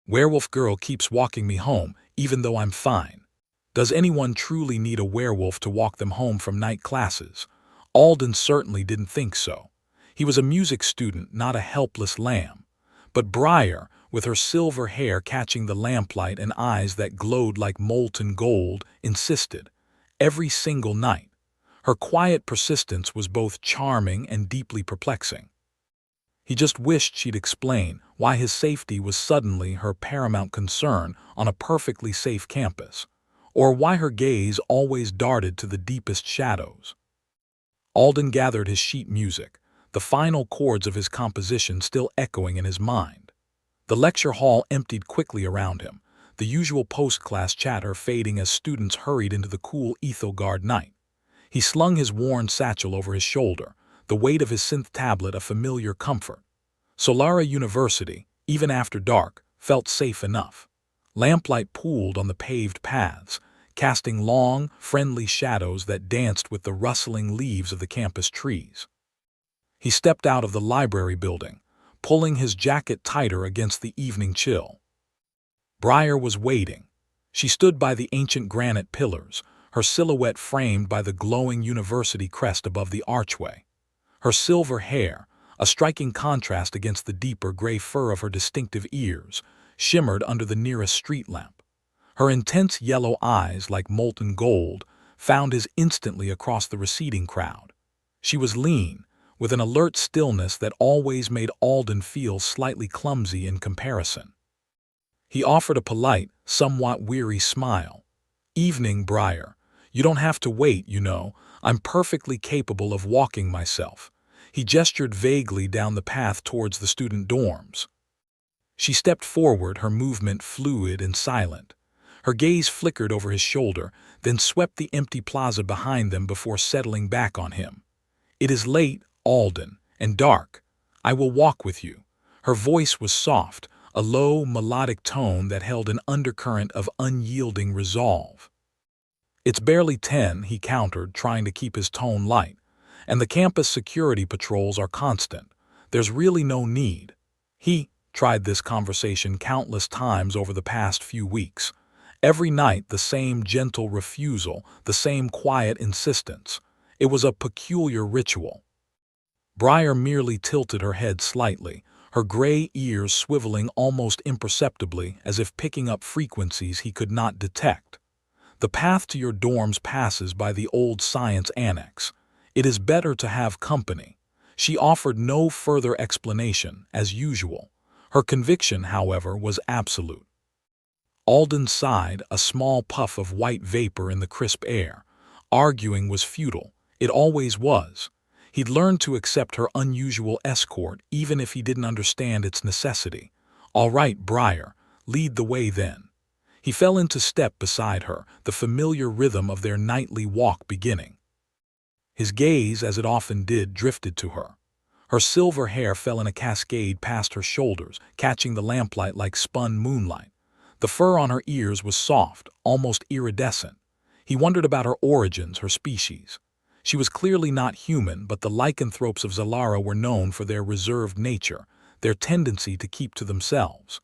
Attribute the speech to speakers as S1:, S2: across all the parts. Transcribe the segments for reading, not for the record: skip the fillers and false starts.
S1: Werewolf girl keeps walking me home, even though I'm fine. Does anyone truly need a werewolf to walk them home from night classes? Alden certainly didn't think so. He was a music student, not a helpless lamb. But Briar, with her silver hair catching the lamplight and eyes that glowed like molten gold, insisted. Every single night. Her quiet persistence was both charming and deeply perplexing. He just wished she'd explain why his safety was suddenly her paramount concern on a perfectly safe campus, or why her gaze always darted to the deepest shadows. Alden gathered his sheet music, the final chords of his composition still echoing in his mind. The lecture hall emptied quickly around him, the usual post-class chatter fading as students hurried into the cool Ethelgard night. He slung his worn satchel over his shoulder, the weight of his synth tablet a familiar comfort. Solara University, even after dark, felt safe enough. Lamplight pooled on the paved paths, casting long, friendly shadows that danced with the rustling leaves of the campus trees. He stepped out of the library building, pulling his jacket tighter against the evening chill. Briar was waiting. She stood by the ancient granite pillars, her silhouette framed by the glowing university crest above the archway. Her silver hair, a striking contrast against the deeper gray fur of her distinctive ears, shimmered under the nearest street lamp. Her intense yellow eyes, like molten gold, found his instantly across the receding crowd. She was lean, with an alert stillness that always made Alden feel slightly clumsy in comparison. He offered a polite, somewhat weary smile. "Evening, Briar. You don't have to wait, you know. I'm perfectly capable of walking myself." He gestured vaguely down the path towards the student dorms. She stepped forward, her movement fluid and silent. Her gaze flickered over his shoulder, then swept the empty plaza behind them before settling back on him. "It is late, Alden, and dark. I will walk with you." Her voice was soft, a low, melodic tone that held an undercurrent of unyielding resolve. "It's barely 10, he countered, trying to keep his tone light. "And the campus security patrols are constant. There's really no need." He tried this conversation countless times over the past few weeks. Every night the same gentle refusal, the same quiet insistence. It was a peculiar ritual. Briar merely tilted her head slightly, her gray ears swiveling almost imperceptibly as if picking up frequencies he could not detect. "The path to your dorms passes by the old science annex. It is better to have company." She offered no further explanation, as usual. Her conviction, however, was absolute. Alden sighed, a small puff of white vapor in the crisp air. Arguing was futile. It always was. He'd learned to accept her unusual escort even if he didn't understand its necessity. "All right, Briar, lead the way then." He fell into step beside her, the familiar rhythm of their nightly walk beginning. His gaze, as it often did, drifted to her. Her silver hair fell in a cascade past her shoulders, catching the lamplight like spun moonlight. The fur on her ears was soft, almost iridescent. He wondered about her origins, her species. She was clearly not human, but the lycanthropes of Zalara were known for their reserved nature, their tendency to keep to themselves.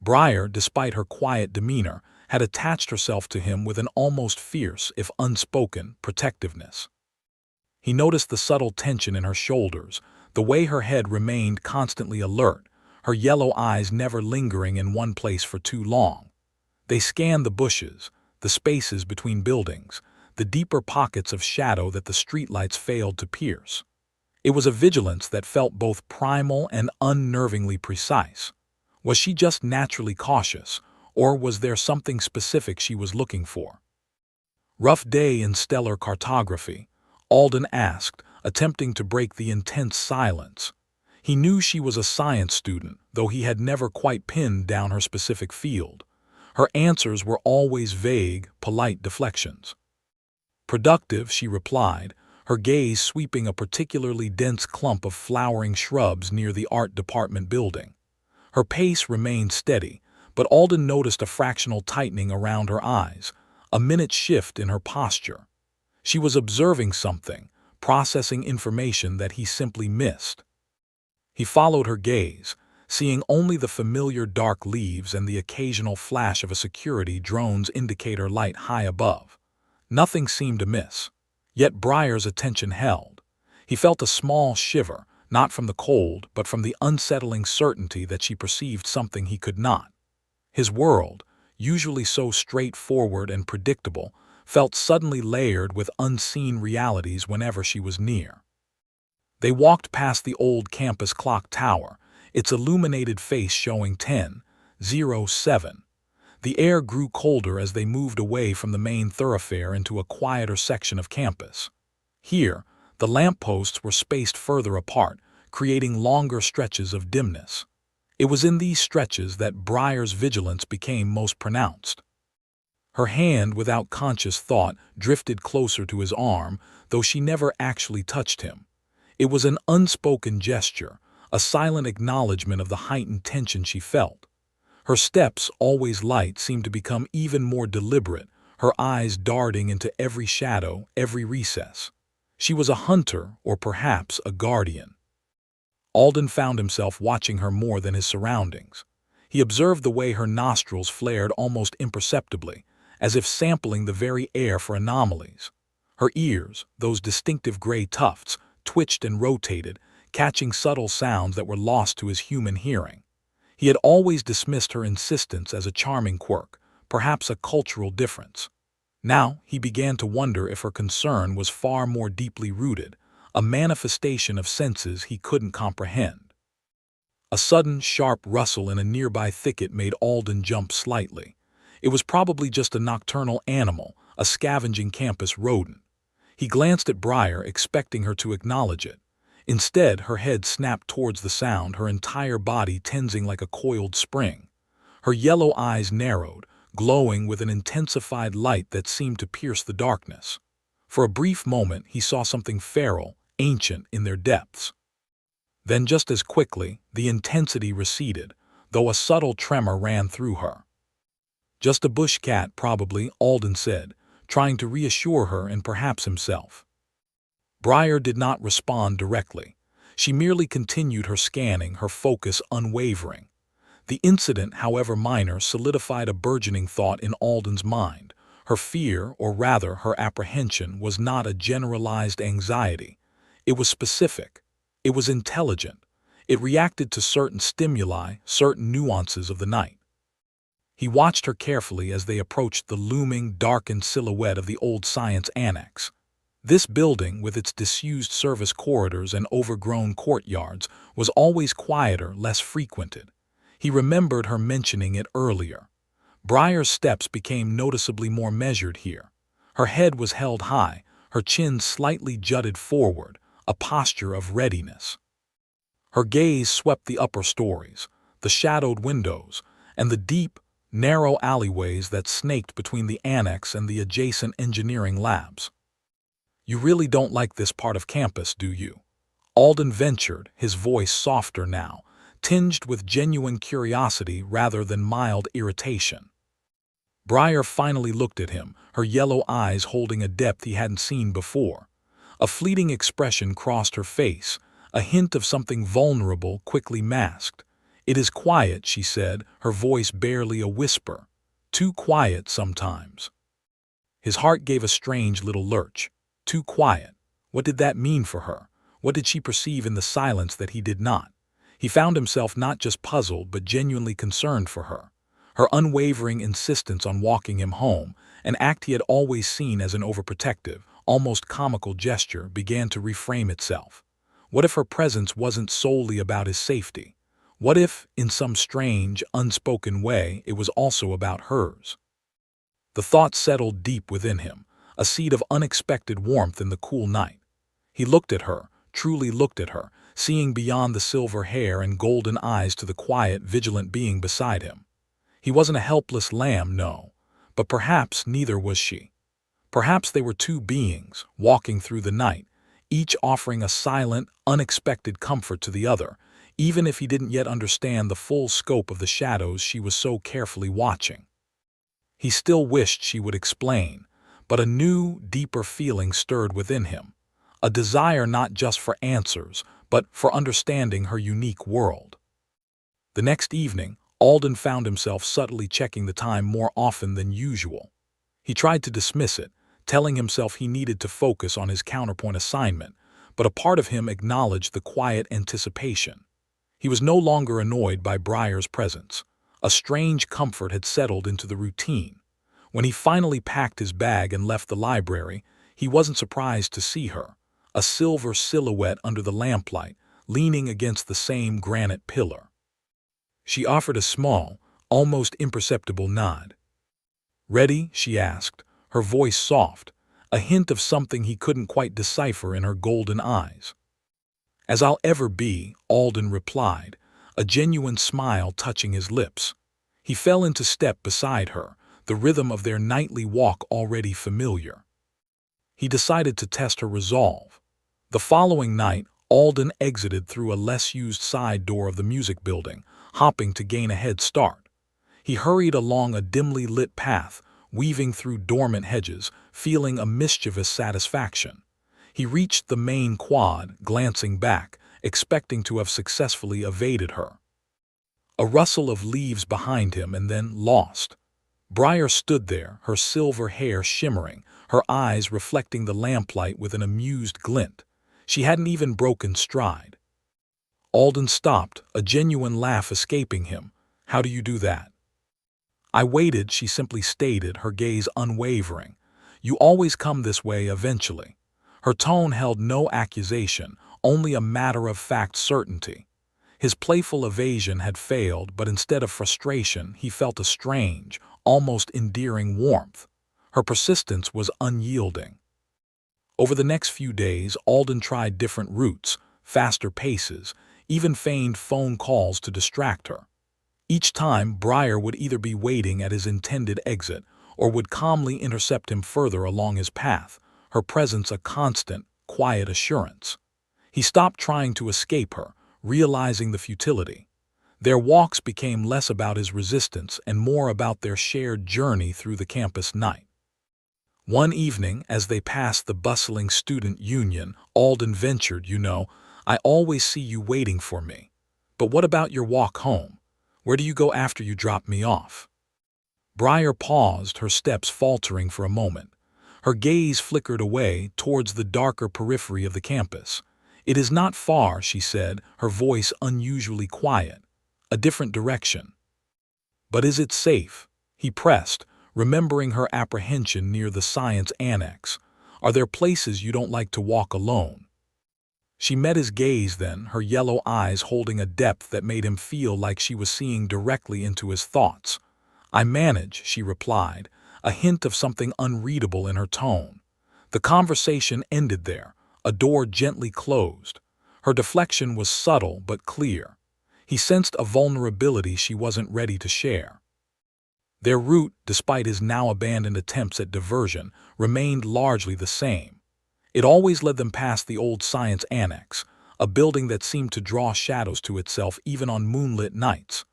S1: Briar, despite her quiet demeanor, had attached herself to him with an almost fierce, if unspoken, protectiveness. He noticed the subtle tension in her shoulders, the way her head remained constantly alert, her yellow eyes never lingering in one place for too long. They scanned the bushes, the spaces between buildings, the deeper pockets of shadow that the streetlights failed to pierce. It was a vigilance that felt both primal and unnervingly precise. Was she just naturally cautious, or was there something specific she was looking for? "Rough day in stellar cartography?" Alden asked, attempting to break the intense silence. He knew she was a science student, though he had never quite pinned down her specific field. Her answers were always vague, polite deflections. "Productive," she replied, her gaze sweeping a particularly dense clump of flowering shrubs near the art department building. Her pace remained steady, but Alden noticed a fractional tightening around her eyes, a minute shift in her posture. She was observing something, processing information that he simply missed. He followed her gaze, seeing only the familiar dark leaves and the occasional flash of a security drone's indicator light high above. Nothing seemed amiss. Yet Briar's attention held. He felt a small shiver, not from the cold, but from the unsettling certainty that she perceived something he could not. His world, usually so straightforward and predictable, felt suddenly layered with unseen realities whenever she was near. They walked past the old campus clock tower, its illuminated face showing 10:07. The air grew colder as they moved away from the main thoroughfare into a quieter section of campus. Here, the lampposts were spaced further apart, creating longer stretches of dimness. It was in these stretches that Briar's vigilance became most pronounced. Her hand, without conscious thought, drifted closer to his arm, though she never actually touched him. It was an unspoken gesture, a silent acknowledgement of the heightened tension she felt. Her steps, always light, seemed to become even more deliberate, her eyes darting into every shadow, every recess. She was a hunter, or perhaps a guardian. Alden found himself watching her more than his surroundings. He observed the way her nostrils flared almost imperceptibly, as if sampling the very air for anomalies. Her ears, those distinctive gray tufts, twitched and rotated, catching subtle sounds that were lost to his human hearing. He had always dismissed her insistence as a charming quirk, perhaps a cultural difference. Now he began to wonder if her concern was far more deeply rooted, a manifestation of senses he couldn't comprehend. A sudden, sharp rustle in a nearby thicket made Alden jump slightly. It was probably just a nocturnal animal, a scavenging campus rodent. He glanced at Briar, expecting her to acknowledge it. Instead, her head snapped towards the sound, her entire body tensing like a coiled spring. Her yellow eyes narrowed, glowing with an intensified light that seemed to pierce the darkness. For a brief moment, he saw something feral, ancient in their depths. Then just as quickly, the intensity receded, though a subtle tremor ran through her. "Just a bush cat, probably," Alden said, trying to reassure her and perhaps himself. Briar did not respond directly. She merely continued her scanning, her focus unwavering. The incident, however minor, solidified a burgeoning thought in Alden's mind. Her fear, or rather her apprehension, was not a generalized anxiety. It was specific. It was intelligent. It reacted to certain stimuli, certain nuances of the night. He watched her carefully as they approached the looming, darkened silhouette of the old science annex. This building, with its disused service corridors and overgrown courtyards, was always quieter, less frequented. He remembered her mentioning it earlier. Briar's steps became noticeably more measured here. Her head was held high, her chin slightly jutted forward, a posture of readiness. Her gaze swept the upper stories, the shadowed windows, and the deep, narrow alleyways that snaked between the annex and the adjacent engineering labs. "You really don't like this part of campus, do you?" Alden ventured, his voice softer now, tinged with genuine curiosity rather than mild irritation. Briar finally looked at him, her yellow eyes holding a depth he hadn't seen before. A fleeting expression crossed her face, a hint of something vulnerable quickly masked. "It is quiet," she said, her voice barely a whisper. "Too quiet sometimes." His heart gave a strange little lurch. Too quiet. What did that mean for her? What did she perceive in the silence that he did not? He found himself not just puzzled but genuinely concerned for her. Her unwavering insistence on walking him home, an act he had always seen as an overprotective, almost comical gesture, began to reframe itself. What if her presence wasn't solely about his safety? What if, in some strange, unspoken way, it was also about hers? The thought settled deep within him, a seed of unexpected warmth in the cool night. He looked at her, truly looked at her, seeing beyond the silver hair and golden eyes to the quiet, vigilant being beside him. He wasn't a helpless lamb, no, but perhaps neither was she. Perhaps they were two beings, walking through the night, each offering a silent, unexpected comfort to the other, even if he didn't yet understand the full scope of the shadows she was so carefully watching. He still wished she would explain, but a new, deeper feeling stirred within him, a desire not just for answers, but for understanding her unique world. The next evening, Alden found himself subtly checking the time more often than usual. He tried to dismiss it, telling himself he needed to focus on his counterpoint assignment, but a part of him acknowledged the quiet anticipation. He was no longer annoyed by Briar's presence. A strange comfort had settled into the routine. When he finally packed his bag and left the library, he wasn't surprised to see her, a silver silhouette under the lamplight, leaning against the same granite pillar. She offered a small, almost imperceptible nod. "Ready?" she asked, her voice soft, a hint of something he couldn't quite decipher in her golden eyes. "As I'll ever be," Alden replied, a genuine smile touching his lips. He fell into step beside her, the rhythm of their nightly walk already familiar. He decided to test her resolve. The following night, Alden exited through a less-used side door of the music building, hopping to gain a head start. He hurried along a dimly lit path, weaving through dormant hedges, feeling a mischievous satisfaction. He reached the main quad, glancing back, expecting to have successfully evaded her. A rustle of leaves behind him and then lost. Briar stood there, her silver hair shimmering, her eyes reflecting the lamplight with an amused glint. She hadn't even broken stride. Alden stopped, a genuine laugh escaping him. "How do you do that?" "I waited," she simply stated, her gaze unwavering. "You always come this way eventually." Her tone held no accusation, only a matter-of-fact certainty. His playful evasion had failed, but instead of frustration, he felt a strange, almost endearing warmth. Her persistence was unyielding. Over the next few days, Alden tried different routes, faster paces, even feigned phone calls to distract her. Each time, Briar would either be waiting at his intended exit or would calmly intercept him further along his path, her presence a constant, quiet assurance. He stopped trying to escape her, realizing the futility. Their walks became less about his resistance and more about their shared journey through the campus night. One evening, as they passed the bustling student union, Alden ventured, "I always see you waiting for me. But what about your walk home? Where do you go after you drop me off?" Briar paused, her steps faltering for a moment. Her gaze flickered away towards the darker periphery of the campus. "It is not far," she said, her voice unusually quiet. "A different direction." "But is it safe?" he pressed, remembering her apprehension near the science annex. "Are there places you don't like to walk alone?" She met his gaze then, her yellow eyes holding a depth that made him feel like she was seeing directly into his thoughts. "I manage," she replied, a hint of something unreadable in her tone. The conversation ended there, a door gently closed. Her deflection was subtle but clear. He sensed a vulnerability she wasn't ready to share. Their route, despite his now abandoned attempts at diversion, remained largely the same. It always led them past the old science annex, a building that seemed to draw shadows to itself even on moonlit nights.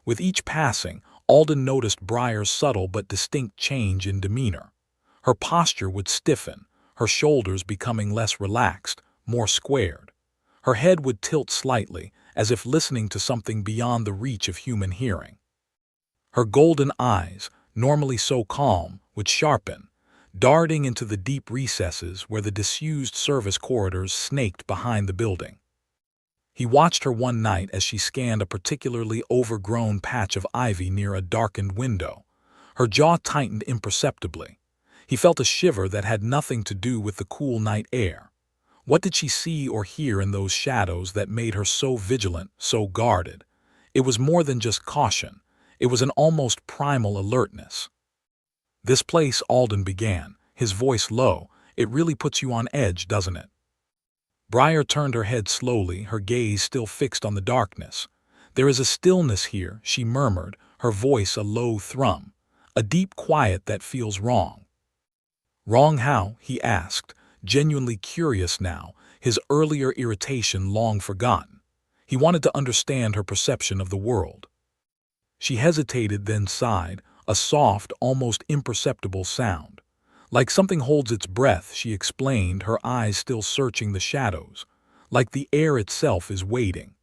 S1: With each passing, Alden noticed Briar's subtle but distinct change in demeanor. Her posture would stiffen, her shoulders becoming less relaxed, more squared. Her head would tilt slightly, as if listening to something beyond the reach of human hearing. Her golden eyes, normally so calm, would sharpen, darting into the deep recesses where the disused service corridors snaked behind the building. He watched her one night as she scanned a particularly overgrown patch of ivy near a darkened window. Her jaw tightened imperceptibly. He felt a shiver that had nothing to do with the cool night air. What did she see or hear in those shadows that made her so vigilant, so guarded? It was more than just caution. It was an almost primal alertness. "This place," Alden began, his voice low, "it really puts you on edge, doesn't it?" Briar turned her head slowly, her gaze still fixed on the darkness. "There is a stillness here," she murmured, her voice a low thrum. "A deep quiet that feels wrong." "Wrong how?" he asked, genuinely curious now, his earlier irritation long forgotten. He wanted to understand her perception of the world. She hesitated, then sighed, a soft, almost imperceptible sound. "Like something holds its breath," she explained, her eyes still searching the shadows. "Like the air itself is waiting."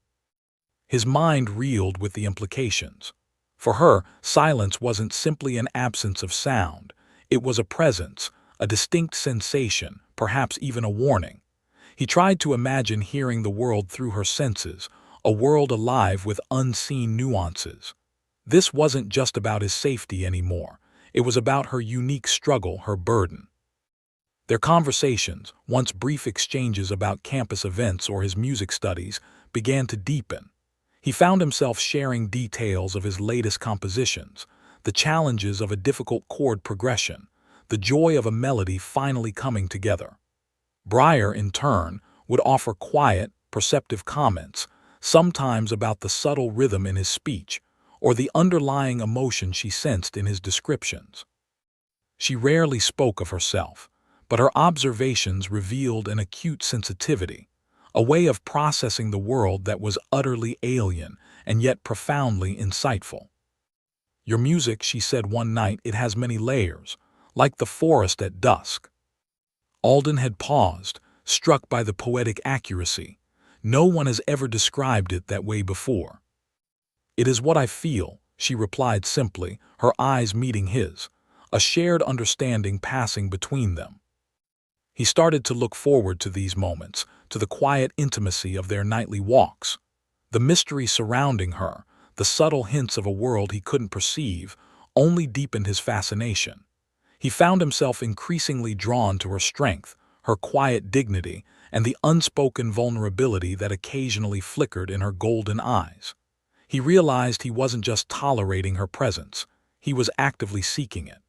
S1: His mind reeled with the implications. For her, silence wasn't simply an absence of sound. It was a presence, a distinct sensation, perhaps even a warning. He tried to imagine hearing the world through her senses, a world alive with unseen nuances. This wasn't just about his safety anymore. It was about her unique struggle, her burden. Their conversations, once brief exchanges about campus events or his music studies, began to deepen. He found himself sharing details of his latest compositions, the challenges of a difficult chord progression, the joy of a melody finally coming together. Breyer, in turn, would offer quiet, perceptive comments, sometimes about the subtle rhythm in his speech or the underlying emotion she sensed in his descriptions. She rarely spoke of herself, but her observations revealed an acute sensitivity, a way of processing the world that was utterly alien and yet profoundly insightful. "Your music," she said one night, "it has many layers, like the forest at dusk." Alden had paused, struck by the poetic accuracy. No one has ever described it that way before. "It is what I feel," she replied simply, her eyes meeting his, a shared understanding passing between them. He started to look forward to these moments, to the quiet intimacy of their nightly walks. The mystery surrounding her, the subtle hints of a world he couldn't perceive, only deepened his fascination. He found himself increasingly drawn to her strength, her quiet dignity, and the unspoken vulnerability that occasionally flickered in her golden eyes. He realized he wasn't just tolerating her presence, he was actively seeking it.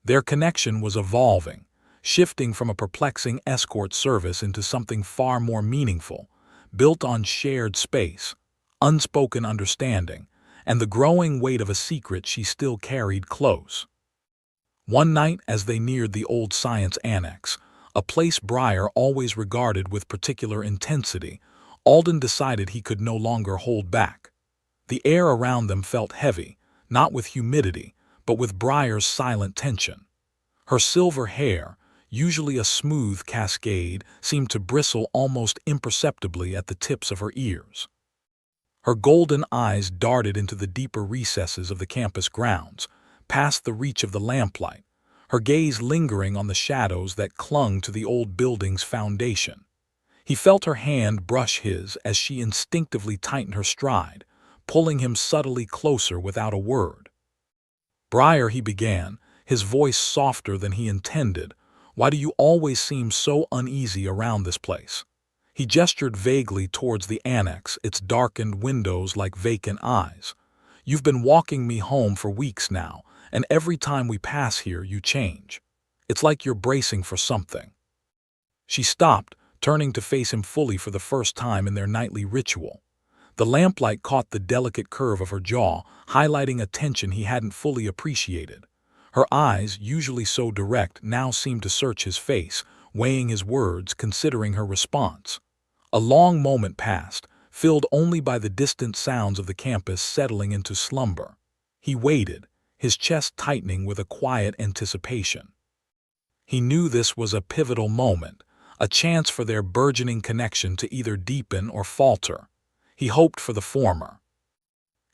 S1: Their connection was evolving, shifting from a perplexing escort service into something far more meaningful, built on shared space, unspoken understanding, and the growing weight of a secret she still carried close. One night, as they neared the old science annex, a place Breyer always regarded with particular intensity, Alden decided he could no longer hold back. The air around them felt heavy, not with humidity, but with Breyer's silent tension. Her silver hair, usually a smooth cascade, seemed to bristle almost imperceptibly at the tips of her ears. Her golden eyes darted into the deeper recesses of the campus grounds, past the reach of the lamplight, her gaze lingering on the shadows that clung to the old building's foundation. He felt her hand brush his as she instinctively tightened her stride, pulling him subtly closer without a word. "Breyer," he began, his voice softer than he intended, "why do you always seem so uneasy around this place?" He gestured vaguely towards the annex, its darkened windows like vacant eyes. "You've been walking me home for weeks now, and every time we pass here you change. It's like you're bracing for something." She stopped, turning to face him fully for the first time in their nightly ritual. The lamplight caught the delicate curve of her jaw, highlighting a tension he hadn't fully appreciated. Her eyes, usually so direct, now seemed to search his face, weighing his words, considering her response. A long moment passed, filled only by the distant sounds of the campus settling into slumber. He waited, his chest tightening with a quiet anticipation. He knew this was a pivotal moment, a chance for their burgeoning connection to either deepen or falter. He hoped for the former.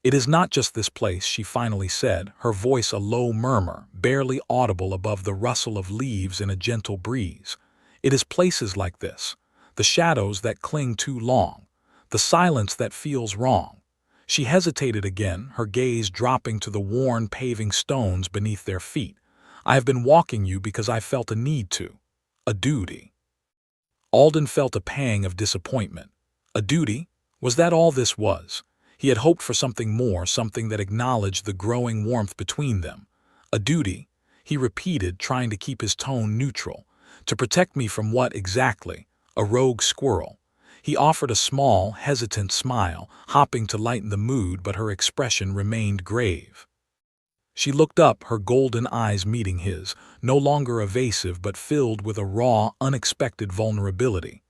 S1: "It is not just this place," she finally said, her voice a low murmur, barely audible above the rustle of leaves in a gentle breeze. "It is places like this, the shadows that cling too long, the silence that feels wrong." She hesitated again, her gaze dropping to the worn paving stones beneath their feet. "I have been walking you because I felt a need to. A duty." Alden felt a pang of disappointment. A duty? Was that all this was? He had hoped for something more, something that acknowledged the growing warmth between them. "A duty," he repeated, trying to keep his tone neutral. "To protect me from what exactly? A rogue squirrel?" He offered a small, hesitant smile, hopping to lighten the mood, but her expression remained grave. She looked up, her golden eyes meeting his, no longer evasive but filled with a raw, unexpected vulnerability.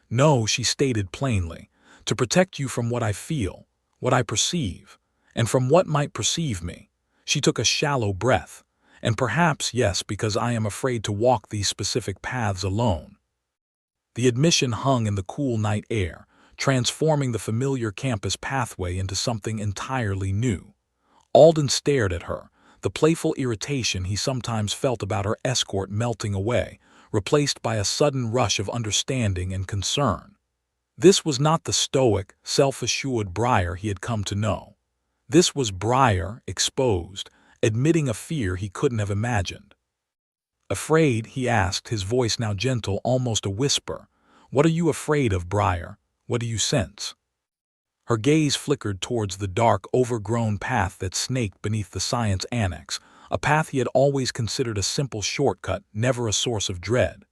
S1: "No," she stated plainly, "to protect you from what I feel, what I perceive, and from what might perceive me." She took a shallow breath. "And perhaps, yes, because I am afraid to walk these specific paths alone." The admission hung in the cool night air, transforming the familiar campus pathway into something entirely new. Alden stared at her, the playful irritation he sometimes felt about her escort melting away, replaced by a sudden rush of understanding and concern. This was not the stoic, self-assured Briar he had come to know. This was Briar, exposed, admitting a fear he couldn't have imagined. "Afraid?" he asked, his voice now gentle, almost a whisper. "What are you afraid of, Briar? What do you sense?" Her gaze flickered towards the dark, overgrown path that snaked beneath the science annex, a path he had always considered a simple shortcut, never a source of dread.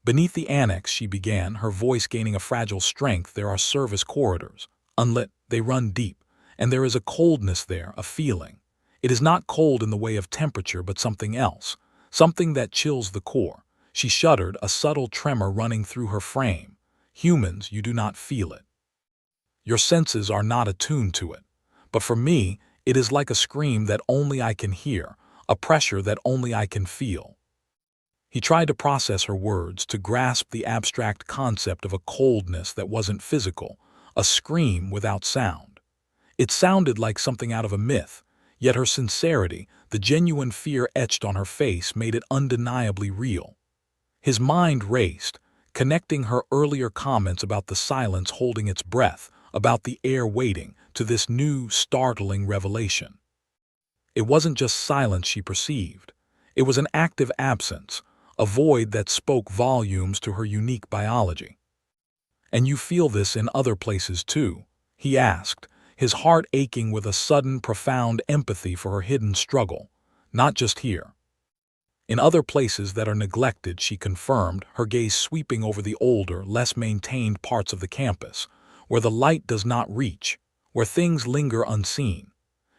S1: "Beneath the annex," she began, her voice gaining a fragile strength, "there are service corridors. Unlit, they run deep, and there is a coldness there, a feeling. It is not cold in the way of temperature, but something else, something that chills the core." She shuddered, a subtle tremor running through her frame. "Humans, you do not feel it. Your senses are not attuned to it. But for me, it is like a scream that only I can hear, a pressure that only I can feel." He tried to process her words, to grasp the abstract concept of a coldness that wasn't physical, a scream without sound. It sounded like something out of a myth, yet her sincerity, the genuine fear etched on her face, made it undeniably real. His mind raced, connecting her earlier comments about the silence holding its breath, about the air waiting, to this new, startling revelation. It wasn't just silence she perceived. It was an active absence, a void that spoke volumes to her unique biology. "And you feel this in other places too?" he asked, his heart aching with a sudden, profound empathy for her hidden struggle. "Not just here." "In other places that are neglected," she confirmed, her gaze sweeping over the older, less maintained parts of the campus, "where the light does not reach, where things linger unseen."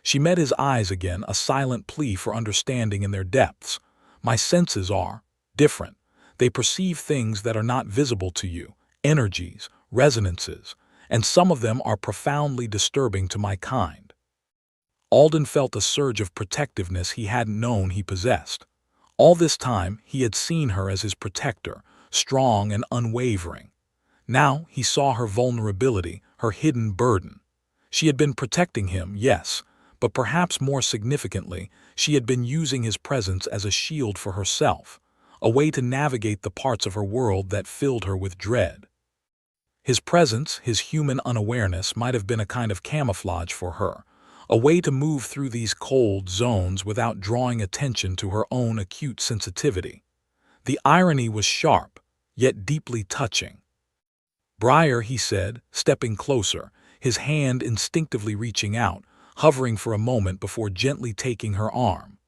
S1: She met his eyes again, a silent plea for understanding in their depths. "My senses are different. They perceive things that are not visible to you, energies, resonances, and some of them are profoundly disturbing to my kind." Alden felt a surge of protectiveness he hadn't known he possessed. All this time, he had seen her as his protector, strong and unwavering. Now he saw her vulnerability, her hidden burden. She had been protecting him, yes, but perhaps more significantly, she had been using his presence as a shield for herself, a way to navigate the parts of her world that filled her with dread. His presence, his human unawareness, might have been a kind of camouflage for her, a way to move through these cold zones without drawing attention to her own acute sensitivity. The irony was sharp, yet deeply touching. "Briar," he said, stepping closer, his hand instinctively reaching out, hovering for a moment before gently taking her arm.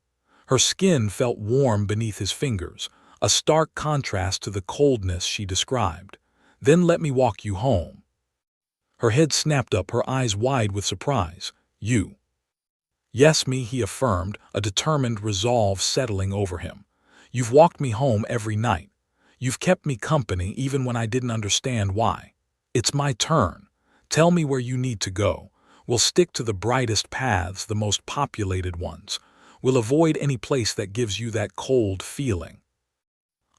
S1: Her skin felt warm beneath his fingers, a stark contrast to the coldness she described. "Then let me walk you home." Her head snapped up, her eyes wide with surprise. "You?" "Yes, me," he affirmed, a determined resolve settling over him. "You've walked me home every night. You've kept me company even when I didn't understand why. It's my turn. Tell me where you need to go. We'll stick to the brightest paths, the most populated ones. We'll avoid any place that gives you that cold feeling."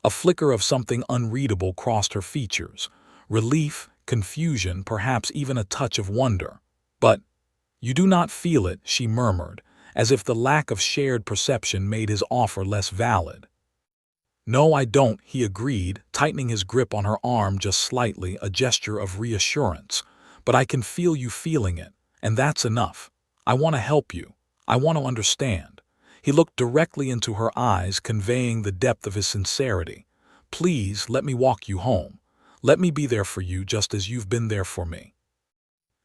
S1: A flicker of something unreadable crossed her features. Relief, confusion, perhaps even a touch of wonder. "But you do not feel it," she murmured, as if the lack of shared perception made his offer less valid. "No, I don't," he agreed, tightening his grip on her arm just slightly, a gesture of reassurance. "But I can feel you feeling it, and that's enough. I want to help you. I want to understand." He looked directly into her eyes, conveying the depth of his sincerity. "Please, let me walk you home. Let me be there for you just as you've been there for me."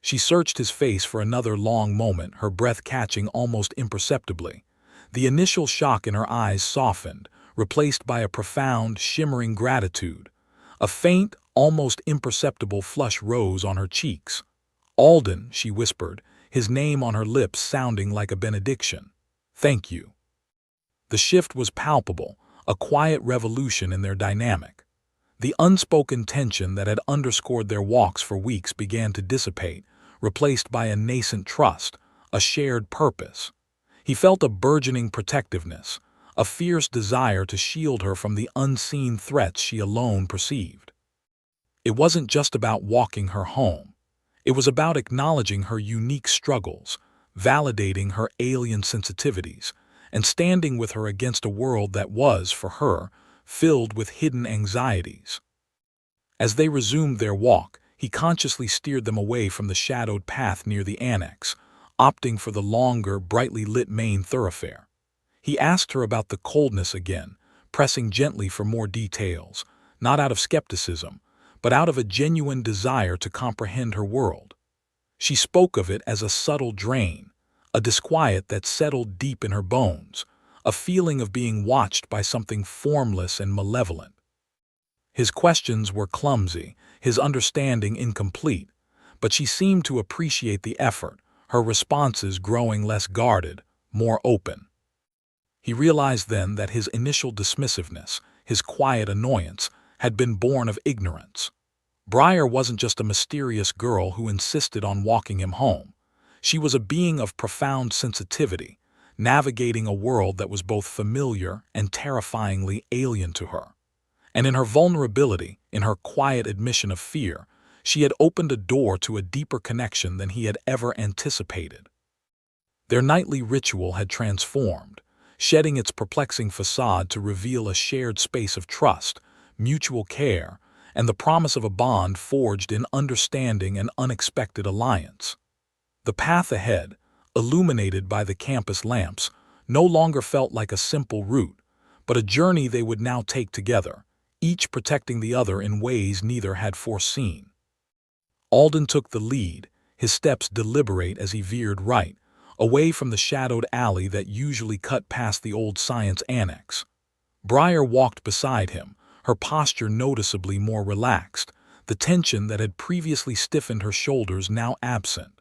S1: She searched his face for another long moment, her breath catching almost imperceptibly. The initial shock in her eyes softened, replaced by a profound, shimmering gratitude. A faint, almost imperceptible flush rose on her cheeks. "Alden," she whispered, his name on her lips sounding like a benediction. "Thank you." The shift was palpable, a quiet revolution in their dynamic. The unspoken tension that had underscored their walks for weeks began to dissipate, replaced by a nascent trust, a shared purpose. He felt a burgeoning protectiveness, a fierce desire to shield her from the unseen threats she alone perceived. It wasn't just about walking her home. It was about acknowledging her unique struggles, validating her alien sensitivities, and standing with her against a world that was, for her, filled with hidden anxieties. As they resumed their walk, he consciously steered them away from the shadowed path near the annex, opting for the longer, brightly lit main thoroughfare. He asked her about the coldness again, pressing gently for more details, not out of skepticism, but out of a genuine desire to comprehend her world. She spoke of it as a subtle drain, a disquiet that settled deep in her bones, a feeling of being watched by something formless and malevolent. His questions were clumsy, his understanding incomplete, but she seemed to appreciate the effort, her responses growing less guarded, more open. He realized then that his initial dismissiveness, his quiet annoyance, had been born of ignorance. Briar wasn't just a mysterious girl who insisted on walking him home. She was a being of profound sensitivity, navigating a world that was both familiar and terrifyingly alien to her. And in her vulnerability, in her quiet admission of fear, she had opened a door to a deeper connection than he had ever anticipated. Their nightly ritual had transformed, shedding its perplexing facade to reveal a shared space of trust, mutual care, and the promise of a bond forged in understanding and unexpected alliance. The path ahead, illuminated by the campus lamps, no longer felt like a simple route, but a journey they would now take together, each protecting the other in ways neither had foreseen. Alden took the lead, his steps deliberate as he veered right, away from the shadowed alley that usually cut past the old science annex. Briar walked beside him, her posture noticeably more relaxed, the tension that had previously stiffened her shoulders now absent.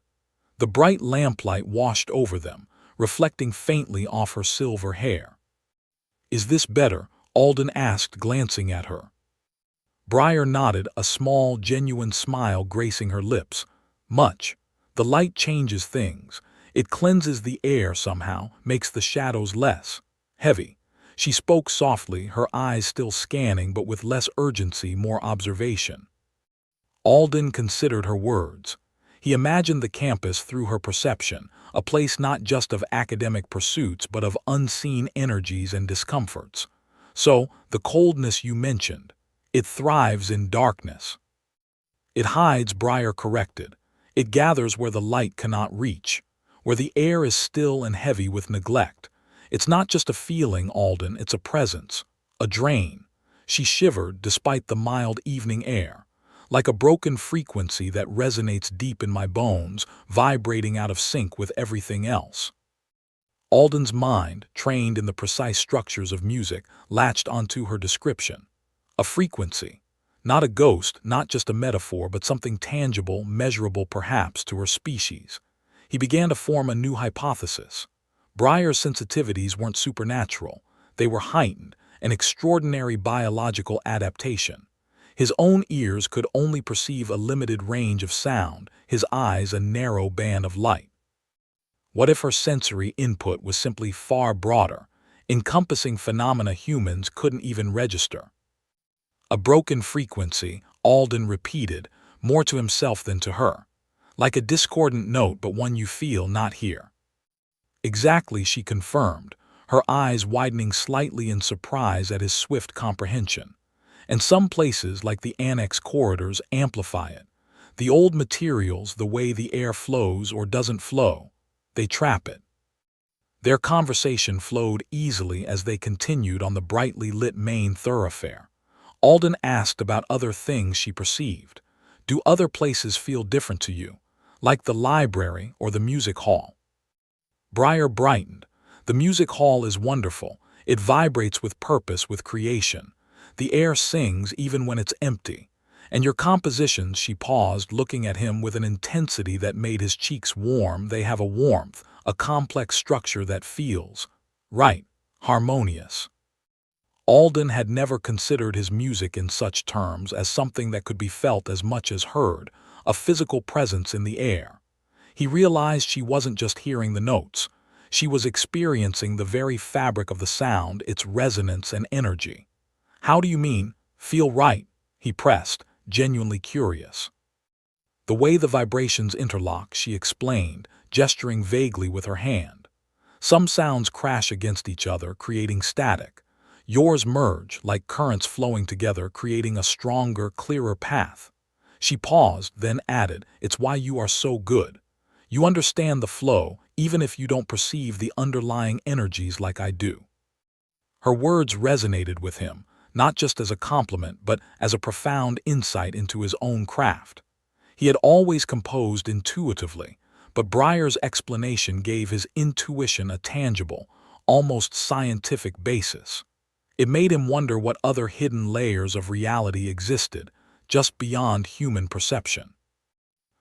S1: The bright lamplight washed over them, reflecting faintly off her silver hair. "Is this better?" Alden asked, glancing at her. Briar nodded, a small, genuine smile gracing her lips. "Much. The light changes things. It cleanses the air somehow, makes the shadows less heavy." She spoke softly, her eyes still scanning but with less urgency, more observation. Alden considered her words. He imagined the campus through her perception, a place not just of academic pursuits but of unseen energies and discomforts. "So, the coldness you mentioned, it thrives in darkness." "It hides," Briar corrected. "It gathers where the light cannot reach, where the air is still and heavy with neglect. It's not just a feeling, Alden, it's a presence, a drain." She shivered despite the mild evening air. "Like a broken frequency that resonates deep in my bones, vibrating out of sync with everything else." Alden's mind, trained in the precise structures of music, latched onto her description. A frequency. Not a ghost, not just a metaphor, but something tangible, measurable perhaps to her species. He began to form a new hypothesis. Briar's sensitivities weren't supernatural. They were heightened, an extraordinary biological adaptation. His own ears could only perceive a limited range of sound, his eyes a narrow band of light. What if her sensory input was simply far broader, encompassing phenomena humans couldn't even register? "A broken frequency," Alden repeated, more to himself than to her. "Like a discordant note, but one you feel, not hear." "Exactly," she confirmed, her eyes widening slightly in surprise at his swift comprehension. "And some places, like the annex corridors, amplify it. The old materials, the way the air flows or doesn't flow, they trap it." Their conversation flowed easily as they continued on the brightly lit main thoroughfare. Alden asked about other things she perceived. "Do other places feel different to you, like the library or the music hall?" Briar brightened. "The music hall is wonderful. It vibrates with purpose, with creation. The air sings even when it's empty. And your compositions," she paused, looking at him with an intensity that made his cheeks warm, "they have a warmth, a complex structure that feels right, harmonious." Alden had never considered his music in such terms, as something that could be felt as much as heard, a physical presence in the air. He realized she wasn't just hearing the notes. She was experiencing the very fabric of the sound, its resonance and energy. "How do you mean, feel right?" he pressed, genuinely curious. The way the vibrations interlock, she explained, gesturing vaguely with her hand. Some sounds crash against each other, creating static. Yours merge, like currents flowing together, creating a stronger, clearer path. She paused, then added, "It's why you are so good. You understand the flow, even if you don't perceive the underlying energies like I do." Her words resonated with him, not just as a compliment, but as a profound insight into his own craft. He had always composed intuitively, but Breyer's explanation gave his intuition a tangible, almost scientific basis. It made him wonder what other hidden layers of reality existed, just beyond human perception.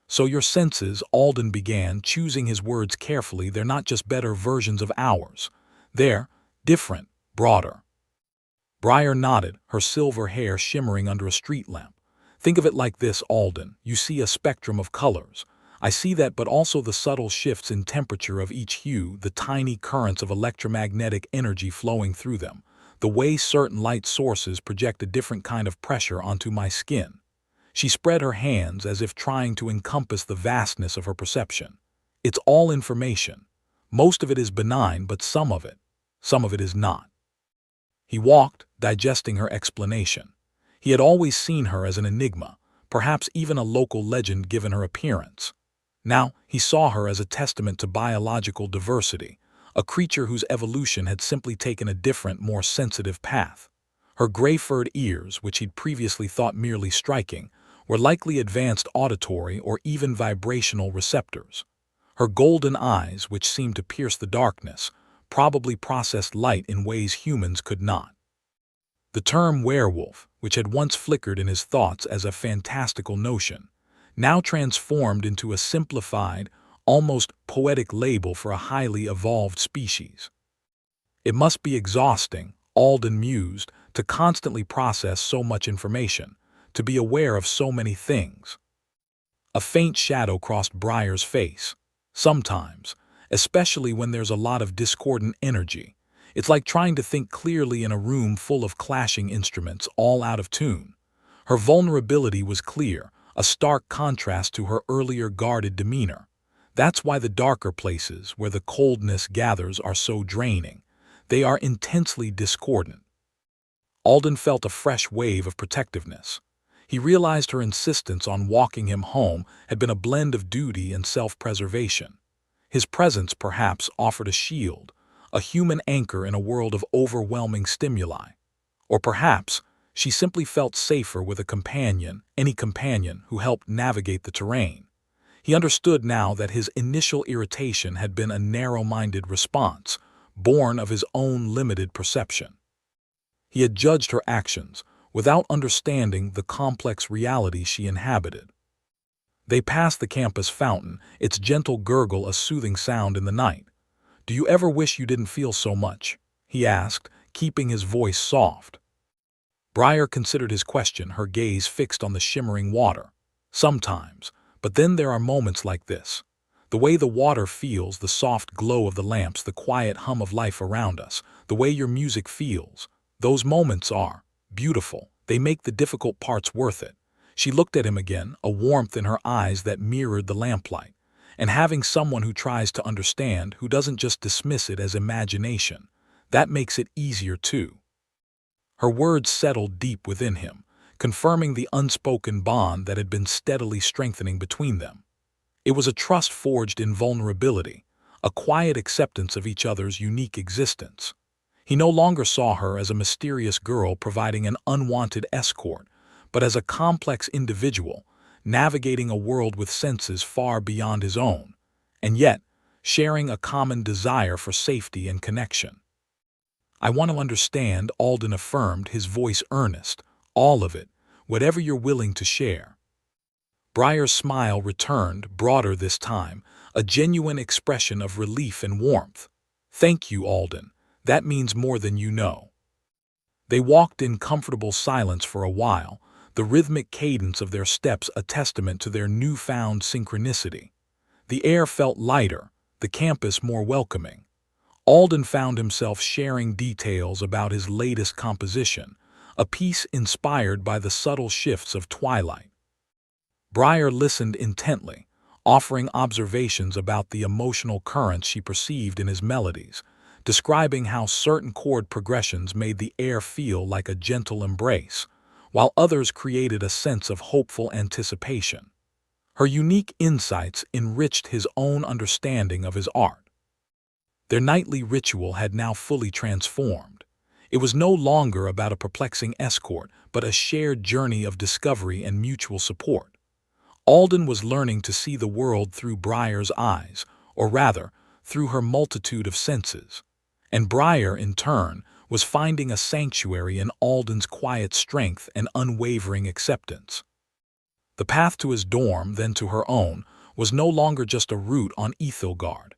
S1: "So your senses," Alden began, choosing his words carefully, "they're not just better versions of ours. They're different, broader." Breyer nodded, her silver hair shimmering under a street lamp. "Think of it like this, Alden. You see a spectrum of colors. I see that, but also the subtle shifts in temperature of each hue, the tiny currents of electromagnetic energy flowing through them, the way certain light sources project a different kind of pressure onto my skin." She spread her hands as if trying to encompass the vastness of her perception. "It's all information. Most of it is benign, but some of it is not." He walked, digesting her explanation. He had always seen her as an enigma, perhaps even a local legend given her appearance. Now he saw her as a testament to biological diversity, a creature whose evolution had simply taken a different, more sensitive path. Her gray-furred ears, which he'd previously thought merely striking, were likely advanced auditory or even vibrational receptors. Her golden eyes, which seemed to pierce the darkness, probably processed light in ways humans could not. The term werewolf, which had once flickered in his thoughts as a fantastical notion, now transformed into a simplified, almost poetic label for a highly evolved species. It must be exhausting, Alden mused, to constantly process so much information, to be aware of so many things. A faint shadow crossed Breyer's face. "Sometimes, especially when there's a lot of discordant energy, it's like trying to think clearly in a room full of clashing instruments, all out of tune." Her vulnerability was clear, a stark contrast to her earlier guarded demeanor. "That's why the darker places, where the coldness gathers, are so draining. They are intensely discordant." Alden felt a fresh wave of protectiveness. He realized her insistence on walking him home had been a blend of duty and self-preservation. His presence, perhaps, offered a shield, a human anchor in a world of overwhelming stimuli. Or perhaps she simply felt safer with a companion, any companion, who helped navigate the terrain. He understood now that his initial irritation had been a narrow-minded response, born of his own limited perception. He had judged her actions, without understanding the complex reality she inhabited. They passed the campus fountain, its gentle gurgle a soothing sound in the night. "Do you ever wish you didn't feel so much?" he asked, keeping his voice soft. Breyer considered his question, her gaze fixed on the shimmering water. "Sometimes, but then there are moments like this. The way the water feels, the soft glow of the lamps, the quiet hum of life around us, the way your music feels. Those moments are beautiful. They make the difficult parts worth it." She looked at him again, a warmth in her eyes that mirrored the lamplight. "And having someone who tries to understand, who doesn't just dismiss it as imagination, that makes it easier too." Her words settled deep within him, confirming the unspoken bond that had been steadily strengthening between them. It was a trust forged in vulnerability, a quiet acceptance of each other's unique existence. He no longer saw her as a mysterious girl providing an unwanted escort, but as a complex individual, navigating a world with senses far beyond his own, and yet sharing a common desire for safety and connection. "I want to understand," Alden affirmed, his voice earnest. "All of it, whatever you're willing to share." Breyer's smile returned, broader this time, a genuine expression of relief and warmth. "Thank you, Alden. That means more than you know." They walked in comfortable silence for a while, the rhythmic cadence of their steps a testament to their newfound synchronicity. The air felt lighter, the campus more welcoming. Alden found himself sharing details about his latest composition, a piece inspired by the subtle shifts of twilight. Briar listened intently, offering observations about the emotional currents she perceived in his melodies, describing how certain chord progressions made the air feel like a gentle embrace, while others created a sense of hopeful anticipation. Her unique insights enriched his own understanding of his art. Their nightly ritual had now fully transformed. It was no longer about a perplexing escort, but a shared journey of discovery and mutual support. Alden was learning to see the world through Briar's eyes, or rather, through her multitude of senses. And Briar, in turn, was finding a sanctuary in Alden's quiet strength and unwavering acceptance. The path to his dorm, then to her own, was no longer just a route on Ethelgard.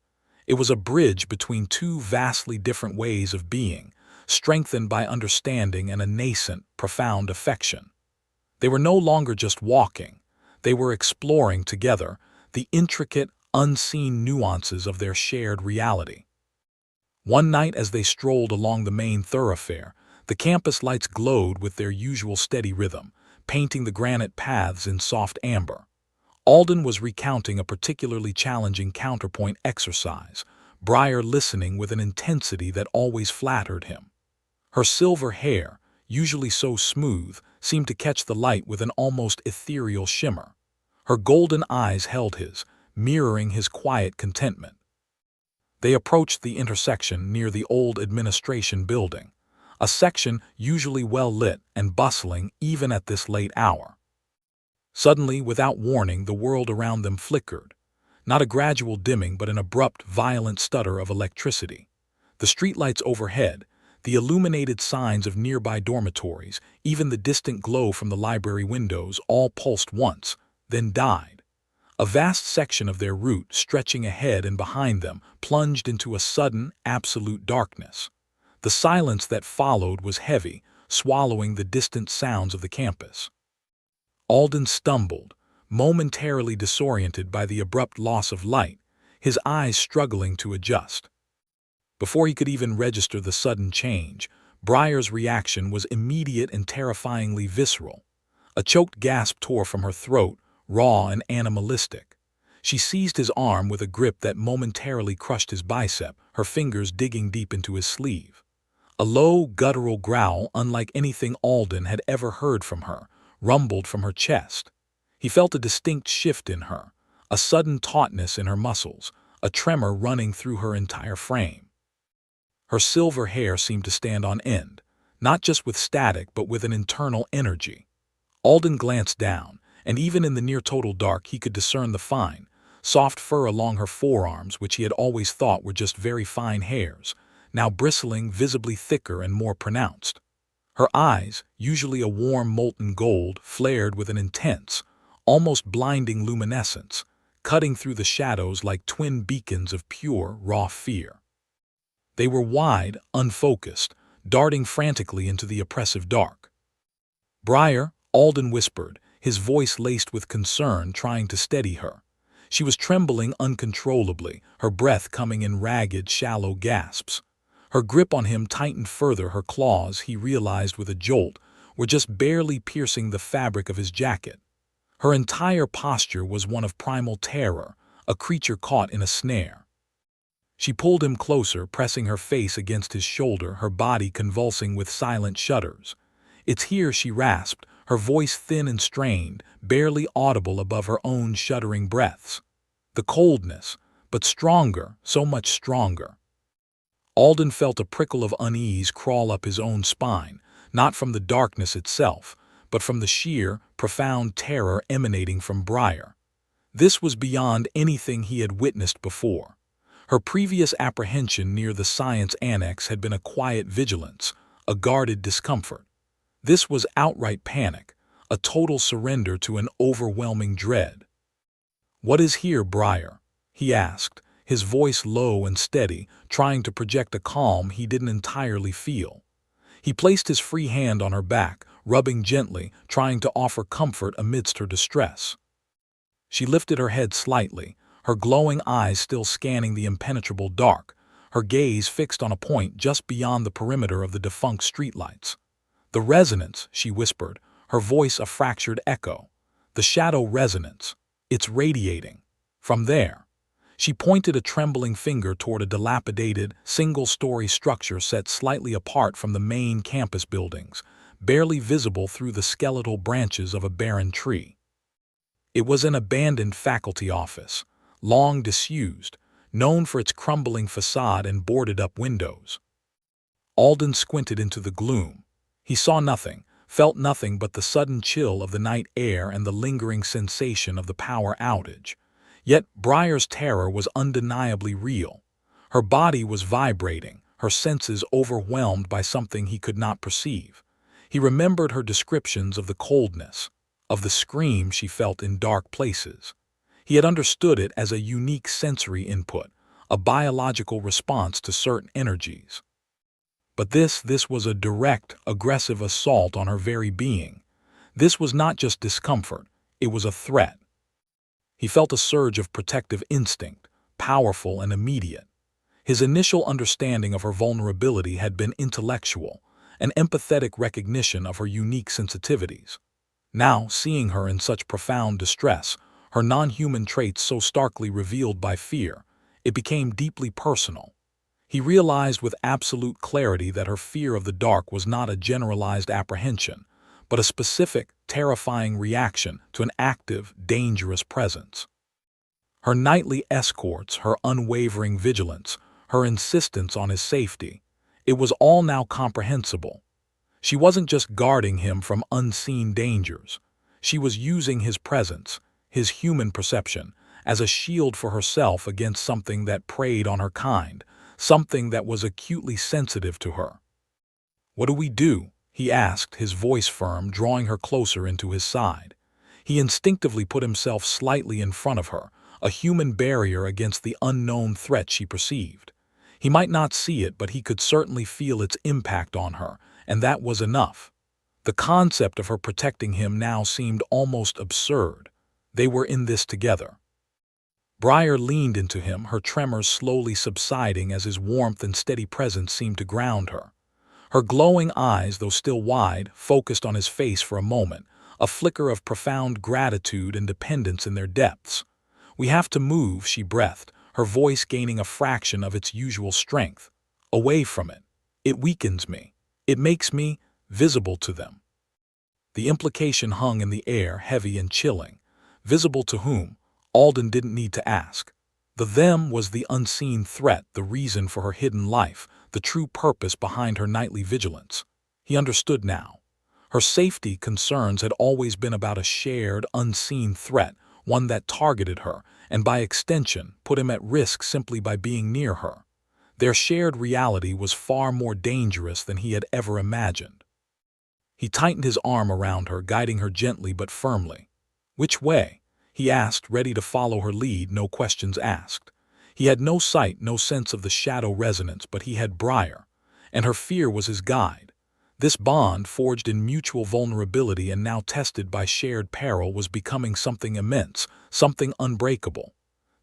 S1: It was a bridge between two vastly different ways of being, strengthened by understanding and a nascent, profound affection. They were no longer just walking. They were exploring together the intricate, unseen nuances of their shared reality. One night as they strolled along the main thoroughfare, the campus lights glowed with their usual steady rhythm, painting the granite paths in soft amber. Alden was recounting a particularly challenging counterpoint exercise, Briar listening with an intensity that always flattered him. Her silver hair, usually so smooth, seemed to catch the light with an almost ethereal shimmer. Her golden eyes held his, mirroring his quiet contentment. They approached the intersection near the old administration building, a section usually well lit and bustling even at this late hour. Suddenly, without warning, the world around them flickered. Not a gradual dimming, but an abrupt, violent stutter of electricity. The streetlights overhead, the illuminated signs of nearby dormitories, even the distant glow from the library windows all pulsed once, then died. A vast section of their route, stretching ahead and behind them, plunged into a sudden, absolute darkness. The silence that followed was heavy, swallowing the distant sounds of the campus. Alden stumbled, momentarily disoriented by the abrupt loss of light, his eyes struggling to adjust. Before he could even register the sudden change, Briar's reaction was immediate and terrifyingly visceral. A choked gasp tore from her throat, raw and animalistic. She seized his arm with a grip that momentarily crushed his bicep, her fingers digging deep into his sleeve. A low, guttural growl, unlike anything Alden had ever heard from her, rumbled from her chest. He felt a distinct shift in her, a sudden tautness in her muscles, a tremor running through her entire frame. Her silver hair seemed to stand on end, not just with static but with an internal energy. Alden glanced down, and even in the near-total dark he could discern the fine, soft fur along her forearms which he had always thought were just very fine hairs, now bristling visibly thicker and more pronounced. Her eyes, usually a warm molten gold, flared with an intense, almost blinding luminescence, cutting through the shadows like twin beacons of pure, raw fear. They were wide, unfocused, darting frantically into the oppressive dark. "Briar," Alden whispered, his voice laced with concern, trying to steady her. She was trembling uncontrollably, her breath coming in ragged, shallow gasps. Her grip on him tightened further, her claws, he realized with a jolt, were just barely piercing the fabric of his jacket. Her entire posture was one of primal terror, a creature caught in a snare. She pulled him closer, pressing her face against his shoulder, her body convulsing with silent shudders. "It's here," she rasped, her voice thin and strained, barely audible above her own shuddering breaths. The coldness, but stronger, so much stronger. Alden felt a prickle of unease crawl up his own spine, not from the darkness itself, but from the sheer, profound terror emanating from Briar. This was beyond anything he had witnessed before. Her previous apprehension near the science annex had been a quiet vigilance, a guarded discomfort. This was outright panic, a total surrender to an overwhelming dread. "What is here, Briar?" he asked, his voice low and steady, trying to project a calm he didn't entirely feel. He placed his free hand on her back, rubbing gently, trying to offer comfort amidst her distress. She lifted her head slightly, her glowing eyes still scanning the impenetrable dark, her gaze fixed on a point just beyond the perimeter of the defunct streetlights. "The resonance," she whispered, her voice a fractured echo. The shadow resonance. It's radiating. From there, she pointed a trembling finger toward a dilapidated, single-story structure set slightly apart from the main campus buildings, barely visible through the skeletal branches of a barren tree. It was an abandoned faculty office, long disused, known for its crumbling facade and boarded-up windows. Alden squinted into the gloom. He saw nothing, felt nothing but the sudden chill of the night air and the lingering sensation of the power outage. Yet Briar's terror was undeniably real. Her body was vibrating, her senses overwhelmed by something he could not perceive. He remembered her descriptions of the coldness, of the scream she felt in dark places. He had understood it as a unique sensory input, a biological response to certain energies. But this was a direct, aggressive assault on her very being. This was not just discomfort, it was a threat. He felt a surge of protective instinct, powerful and immediate. His initial understanding of her vulnerability had been intellectual, an empathetic recognition of her unique sensitivities. Now, seeing her in such profound distress, her non-human traits so starkly revealed by fear, it became deeply personal. He realized with absolute clarity that her fear of the dark was not a generalized apprehension, but a specific, terrifying reaction to an active, dangerous presence. Her nightly escorts, her unwavering vigilance, her insistence on his safety, it was all now comprehensible. She wasn't just guarding him from unseen dangers. She was using his presence, his human perception, as a shield for herself against something that preyed on her kind, something that was acutely sensitive to her. "What do we do?" he asked, his voice firm, drawing her closer into his side. He instinctively put himself slightly in front of her, a human barrier against the unknown threat she perceived. He might not see it, but he could certainly feel its impact on her, and that was enough. The concept of her protecting him now seemed almost absurd. They were in this together. Briar leaned into him, her tremors slowly subsiding as his warmth and steady presence seemed to ground her. Her glowing eyes, though still wide, focused on his face for a moment, a flicker of profound gratitude and dependence in their depths. "We have to move," she breathed, her voice gaining a fraction of its usual strength. "Away from it. It weakens me. It makes me visible to them." The implication hung in the air, heavy and chilling. Visible to whom? Alden didn't need to ask. The them was the unseen threat, the reason for her hidden life, the true purpose behind her nightly vigilance. He understood now. Her safety concerns had always been about a shared, unseen threat, one that targeted her, and by extension, put him at risk simply by being near her. Their shared reality was far more dangerous than he had ever imagined. He tightened his arm around her, guiding her gently but firmly. "Which way?" he asked, ready to follow her lead, no questions asked. He had no sight, no sense of the shadow resonance, but he had Briar, and her fear was his guide. This bond, forged in mutual vulnerability and now tested by shared peril, was becoming something immense, something unbreakable.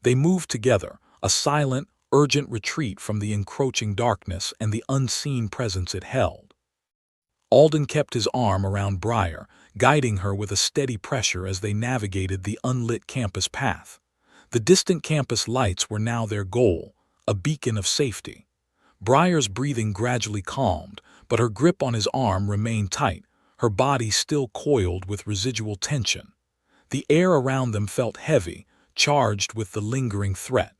S1: They moved together, a silent, urgent retreat from the encroaching darkness and the unseen presence it held. Alden kept his arm around Briar, guiding her with a steady pressure as they navigated the unlit campus path. The distant campus lights were now their goal, a beacon of safety. Briar's breathing gradually calmed, but her grip on his arm remained tight, her body still coiled with residual tension. The air around them felt heavy, charged with the lingering threat.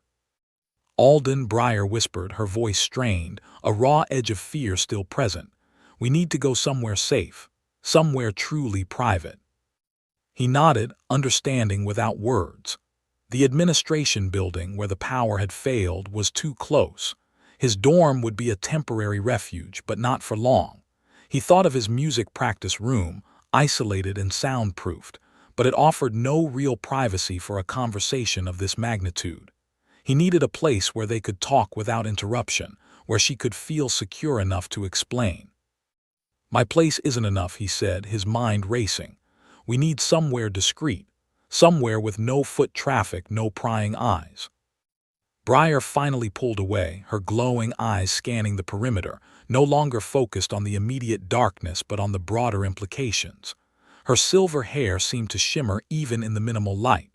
S1: "Alden," Briar whispered, her voice strained, a raw edge of fear still present. "We need to go somewhere safe, somewhere truly private." He nodded, understanding without words. The administration building, where the power had failed, was too close. His dorm would be a temporary refuge, but not for long. He thought of his music practice room, isolated and soundproofed, but it offered no real privacy for a conversation of this magnitude. He needed a place where they could talk without interruption, where she could feel secure enough to explain. "My place isn't enough," he said, his mind racing. "We need somewhere discreet, somewhere with no foot traffic, no prying eyes." Briar finally pulled away, her glowing eyes scanning the perimeter, no longer focused on the immediate darkness but on the broader implications. Her silver hair seemed to shimmer even in the minimal light.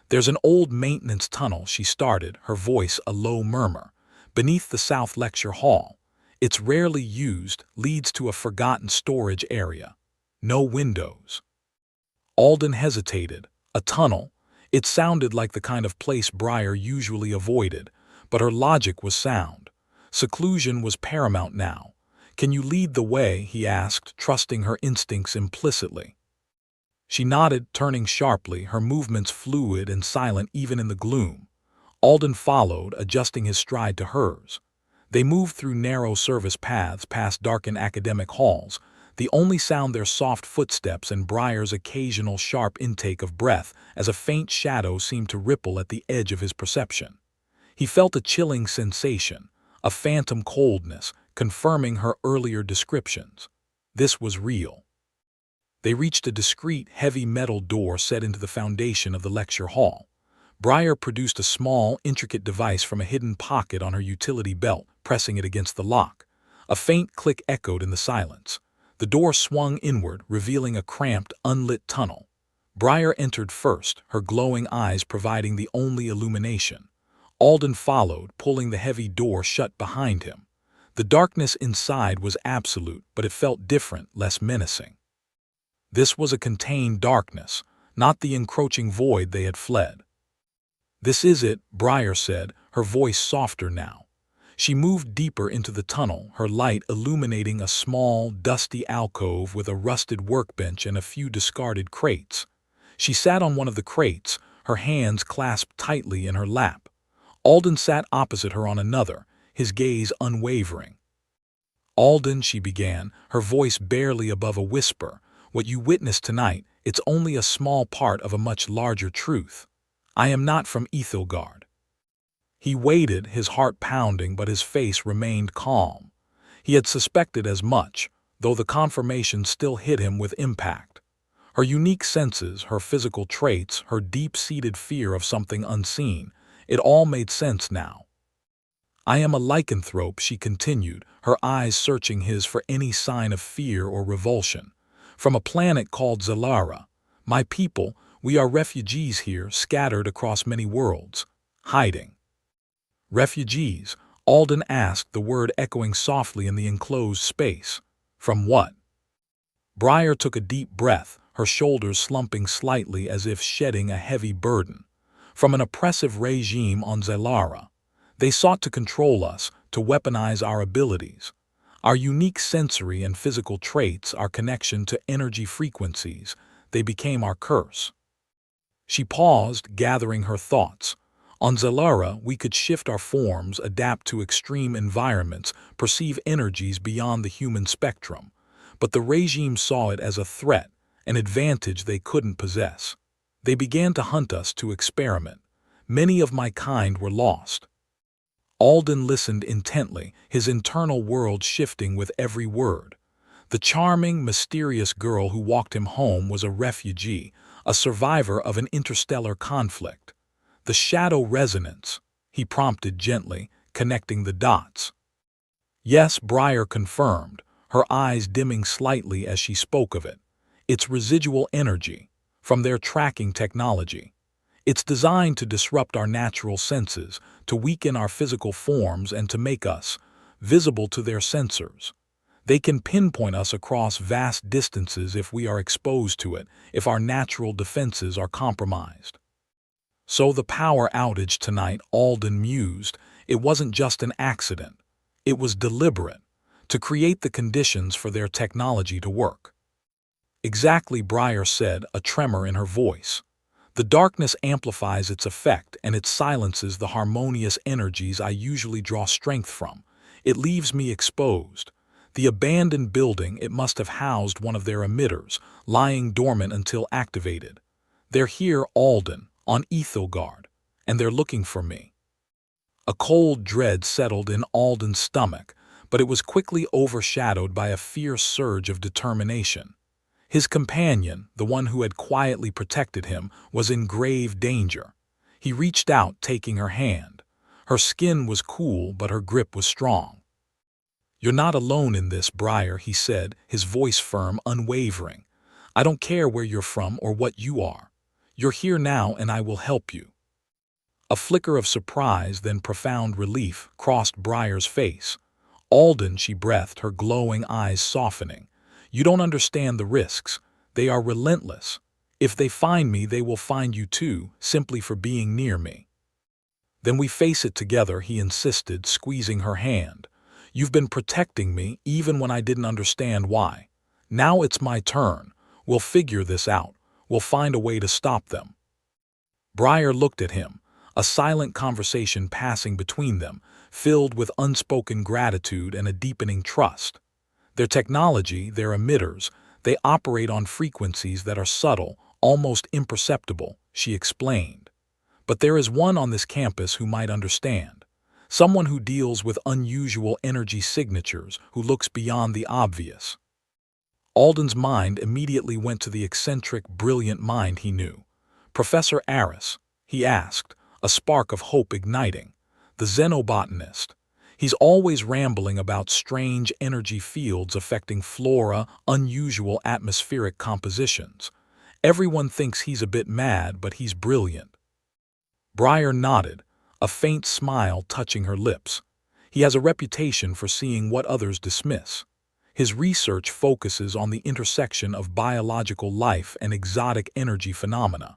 S1: "There's an old maintenance tunnel," she started, her voice a low murmur, "beneath the South Lecture Hall. It's rarely used, leads to a forgotten storage area. No windows." Alden hesitated. A tunnel? It sounded like the kind of place Briar usually avoided, but her logic was sound. Seclusion was paramount now. "Can you lead the way?" he asked, trusting her instincts implicitly. She nodded, turning sharply, her movements fluid and silent even in the gloom. Alden followed, adjusting his stride to hers. They moved through narrow service paths past darkened academic halls, the only sound their soft footsteps and Briar's occasional sharp intake of breath as a faint shadow seemed to ripple at the edge of his perception. He felt a chilling sensation, a phantom coldness, confirming her earlier descriptions. This was real. They reached a discreet, heavy metal door set into the foundation of the lecture hall. Briar produced a small, intricate device from a hidden pocket on her utility belt, pressing it against the lock. A faint click echoed in the silence. The door swung inward, revealing a cramped, unlit tunnel. Briar entered first, her glowing eyes providing the only illumination. Alden followed, pulling the heavy door shut behind him. The darkness inside was absolute, but it felt different, less menacing. This was a contained darkness, not the encroaching void they had fled. "This is it," Briar said, her voice softer now. She moved deeper into the tunnel, her light illuminating a small, dusty alcove with a rusted workbench and a few discarded crates. She sat on one of the crates, her hands clasped tightly in her lap. Alden sat opposite her on another, his gaze unwavering. "Alden," she began, her voice barely above a whisper, "what you witnessed tonight, it's only a small part of a much larger truth. I am not from Ethelgard." He waited, his heart pounding, but his face remained calm. He had suspected as much, though the confirmation still hit him with impact. Her unique senses, her physical traits, her deep-seated fear of something unseen, it all made sense now. "I am a lycanthrope," she continued, her eyes searching his for any sign of fear or revulsion. "From a planet called Zalara. My people, we are refugees here, scattered across many worlds, hiding." "Refugees?" Alden asked, the word echoing softly in the enclosed space. "From what?" Briar took a deep breath, her shoulders slumping slightly as if shedding a heavy burden. "From an oppressive regime on Zalara. They sought to control us, to weaponize our abilities. Our unique sensory and physical traits, our connection to energy frequencies, they became our curse." She paused, gathering her thoughts. "On Zalara, we could shift our forms, adapt to extreme environments, perceive energies beyond the human spectrum. But the regime saw it as a threat, an advantage they couldn't possess. They began to hunt us, to experiment. Many of my kind were lost." Alden listened intently, his internal world shifting with every word. The charming, mysterious girl who walked him home was a refugee, a survivor of an interstellar conflict. "The shadow resonance," he prompted gently, connecting the dots. "Yes," Briar confirmed, her eyes dimming slightly as she spoke of it. "It's residual energy, from their tracking technology. It's designed to disrupt our natural senses, to weaken our physical forms and to make us visible to their sensors. They can pinpoint us across vast distances if we are exposed to it, if our natural defenses are compromised." "So the power outage tonight," Alden mused, "it wasn't just an accident. It was deliberate, to create the conditions for their technology to work." "Exactly," Briar said, a tremor in her voice. "The darkness amplifies its effect, and it silences the harmonious energies I usually draw strength from. It leaves me exposed. The abandoned building, it must have housed one of their emitters, lying dormant until activated. They're here, Alden, on Ethelgard, and they're looking for me." A cold dread settled in Alden's stomach, but it was quickly overshadowed by a fierce surge of determination. His companion, the one who had quietly protected him, was in grave danger. He reached out, taking her hand. Her skin was cool, but her grip was strong. "You're not alone in this, Briar," he said, his voice firm, unwavering. I don't care where you're from or what you are. You're here now and I will help you." A flicker of surprise, then profound relief, crossed Briar's face. "Alden," she breathed, her glowing eyes softening. "You don't understand the risks. They are relentless. If they find me, they will find you too, simply for being near me." "Then we face it together," he insisted, squeezing her hand. "You've been protecting me, even when I didn't understand why. Now it's my turn. We'll figure this out. We'll find a way to stop them." Briar looked at him, a silent conversation passing between them, filled with unspoken gratitude and a deepening trust. Their technology, their emitters, they operate on frequencies that are subtle, almost imperceptible, she explained. "But there is one on this campus who might understand. Someone who deals with unusual energy signatures, who looks beyond the obvious." Alden's mind immediately went to the eccentric, brilliant mind he knew. "Professor Aris?" he asked, a spark of hope igniting. "The xenobotanist. He's always rambling about strange energy fields affecting flora, unusual atmospheric compositions. Everyone thinks he's a bit mad, but he's brilliant." Briar nodded, a faint smile touching her lips. "He has a reputation for seeing what others dismiss. His research focuses on the intersection of biological life and exotic energy phenomena.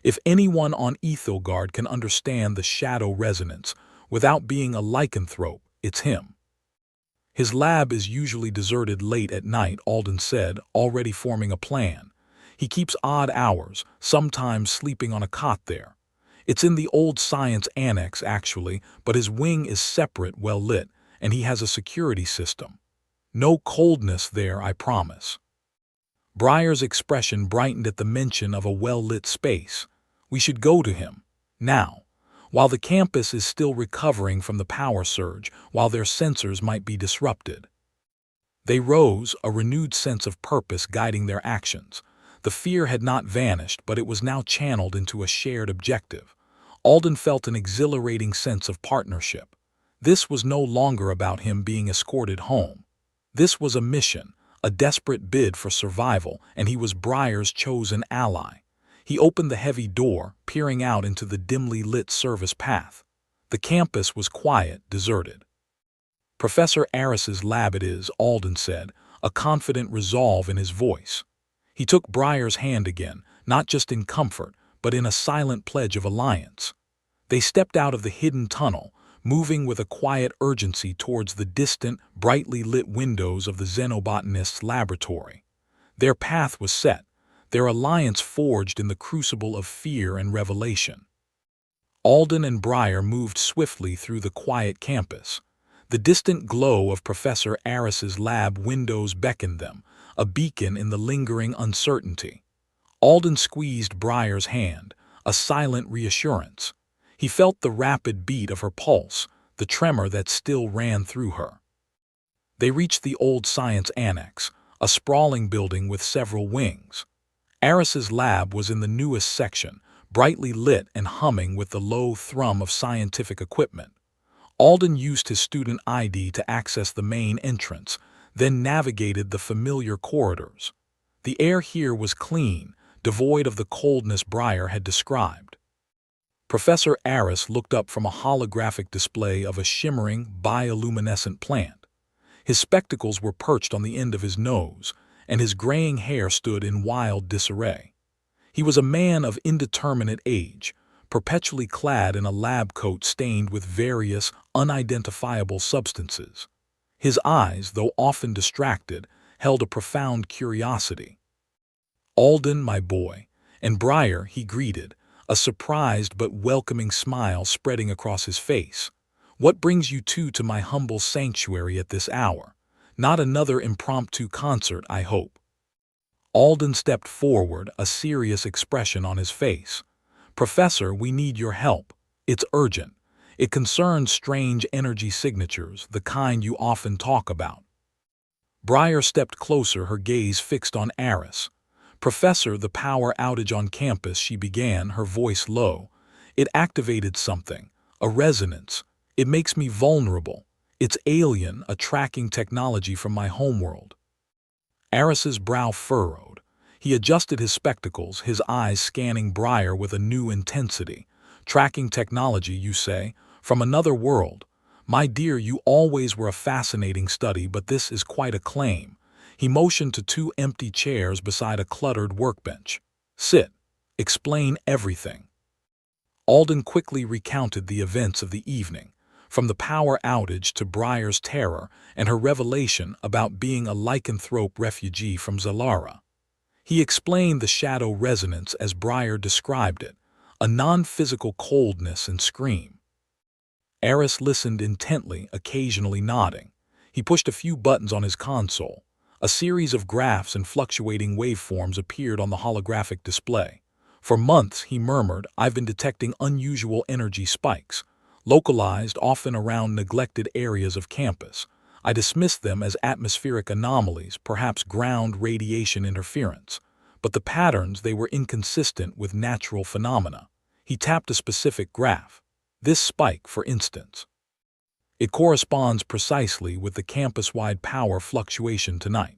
S1: If anyone on Ethelgard can understand the shadow resonance without being a lycanthrope, it's him." "His lab is usually deserted late at night," Alden said, already forming a plan. "He keeps odd hours, sometimes sleeping on a cot there. It's in the old science annex, actually, but his wing is separate, well lit, and he has a security system. No coldness there, I promise." Briar's expression brightened at the mention of a well-lit space. "We should go to him. Now. While the campus is still recovering from the power surge, while their sensors might be disrupted." They rose, a renewed sense of purpose guiding their actions. The fear had not vanished, but it was now channeled into a shared objective. Alden felt an exhilarating sense of partnership. This was no longer about him being escorted home. This was a mission, a desperate bid for survival, and he was Briar's chosen ally. He opened the heavy door, peering out into the dimly lit service path. The campus was quiet, deserted. "Professor Aris's lab it is," Alden said, a confident resolve in his voice. He took Briar's hand again, not just in comfort, but in a silent pledge of alliance. They stepped out of the hidden tunnel, moving with a quiet urgency towards the distant, brightly lit windows of the xenobotanist's laboratory. Their path was set, their alliance forged in the crucible of fear and revelation. Alden and Briar moved swiftly through the quiet campus. The distant glow of Professor Aris's lab windows beckoned them, a beacon in the lingering uncertainty. Alden squeezed Briar's hand, a silent reassurance. He felt the rapid beat of her pulse, the tremor that still ran through her. They reached the old science annex, a sprawling building with several wings. Aris's lab was in the newest section, brightly lit and humming with the low thrum of scientific equipment. Alden used his student ID to access the main entrance, then navigated the familiar corridors. The air here was clean, devoid of the coldness Briar had described. Professor Aris looked up from a holographic display of a shimmering, bioluminescent plant. His spectacles were perched on the end of his nose, and his graying hair stood in wild disarray. He was a man of indeterminate age, perpetually clad in a lab coat stained with various, unidentifiable substances. His eyes, though often distracted, held a profound curiosity. "Alden, my boy," and Briar he greeted, a surprised but welcoming smile spreading across his face. "What brings you two to my humble sanctuary at this hour? Not another impromptu concert, I hope." Alden stepped forward, a serious expression on his face. "Professor, we need your help. It's urgent. It concerns strange energy signatures, the kind you often talk about." Briar stepped closer, her gaze fixed on Aris. "Professor, the power outage on campus," she began, her voice low. "It activated something, a resonance. It makes me vulnerable. It's alien, a tracking technology from my homeworld." Aris's brow furrowed. He adjusted his spectacles, his eyes scanning Briar with a new intensity. Tracking technology, you say? From another world? My dear, you always were a fascinating study, but this is quite a claim. He motioned to two empty chairs beside a cluttered workbench. Sit. Explain everything. Alden quickly recounted the events of the evening, from the power outage to Briar's terror and her revelation about being a lycanthrope refugee from Zalara. He explained the shadow resonance as Briar described it, a non-physical coldness and scream. Eris listened intently, occasionally nodding. He pushed a few buttons on his console. A series of graphs and fluctuating waveforms appeared on the holographic display. For months, he murmured, I've been detecting unusual energy spikes, localized often around neglected areas of campus. I dismissed them as atmospheric anomalies, perhaps ground radiation interference. But the patterns, they were inconsistent with natural phenomena. He tapped a specific graph. This spike, for instance. It corresponds precisely with the campus-wide power fluctuation tonight.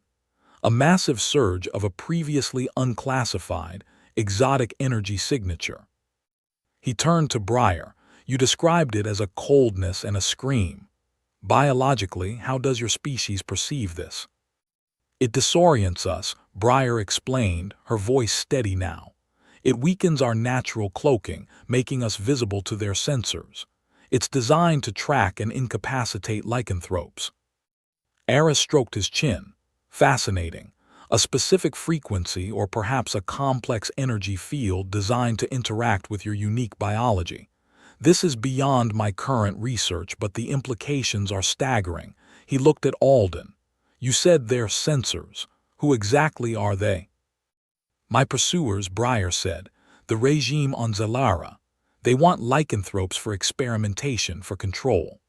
S1: A massive surge of a previously unclassified, exotic energy signature. He turned to Briar. You described it as a coldness and a scream. Biologically, how does your species perceive this? It disorients us, Briar explained, her voice steady now. It weakens our natural cloaking, making us visible to their sensors. It's designed to track and incapacitate lycanthropes. Eris stroked his chin. Fascinating. A specific frequency or perhaps a complex energy field designed to interact with your unique biology. This is beyond my current research, but the implications are staggering. He looked at Alden. You said they're sensors. Who exactly are they? My pursuers, Briar said. The regime on Zalara. They want lycanthropes for experimentation, for control.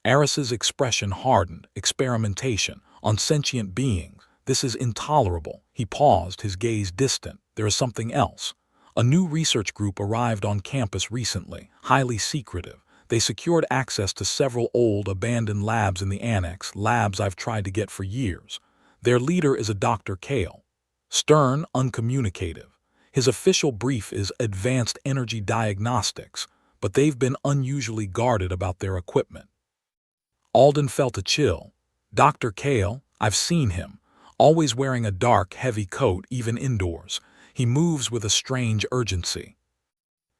S1: Eris's expression hardened. Experimentation on sentient beings. This is intolerable. He paused, his gaze distant. There is something else. A new research group arrived on campus recently, highly secretive. They secured access to several old, abandoned labs in the annex, labs I've tried to get for years. Their leader is a Dr. Kale. Stern, uncommunicative. His official brief is advanced energy diagnostics, but they've been unusually guarded about their equipment. Alden felt a chill. Dr. Kale, I've seen him, always wearing a dark, heavy coat, even indoors. He moves with a strange urgency.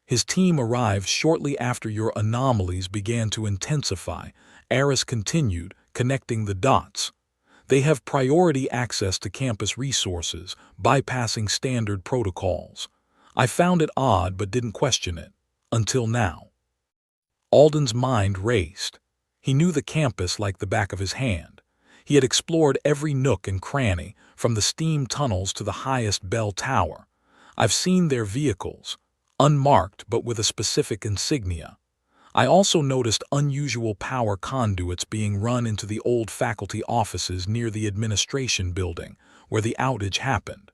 S1: His team arrived shortly after your anomalies began to intensify. Eris continued, connecting the dots. They have priority access to campus resources, bypassing standard protocols. I found it odd but didn't question it. Until now. Alden's mind raced. He knew the campus like the back of his hand. He had explored every nook and cranny, from the steam tunnels to the highest bell tower. I've seen their vehicles, unmarked but with a specific insignia. I also noticed unusual power conduits being run into the old faculty offices near the administration building, where the outage happened.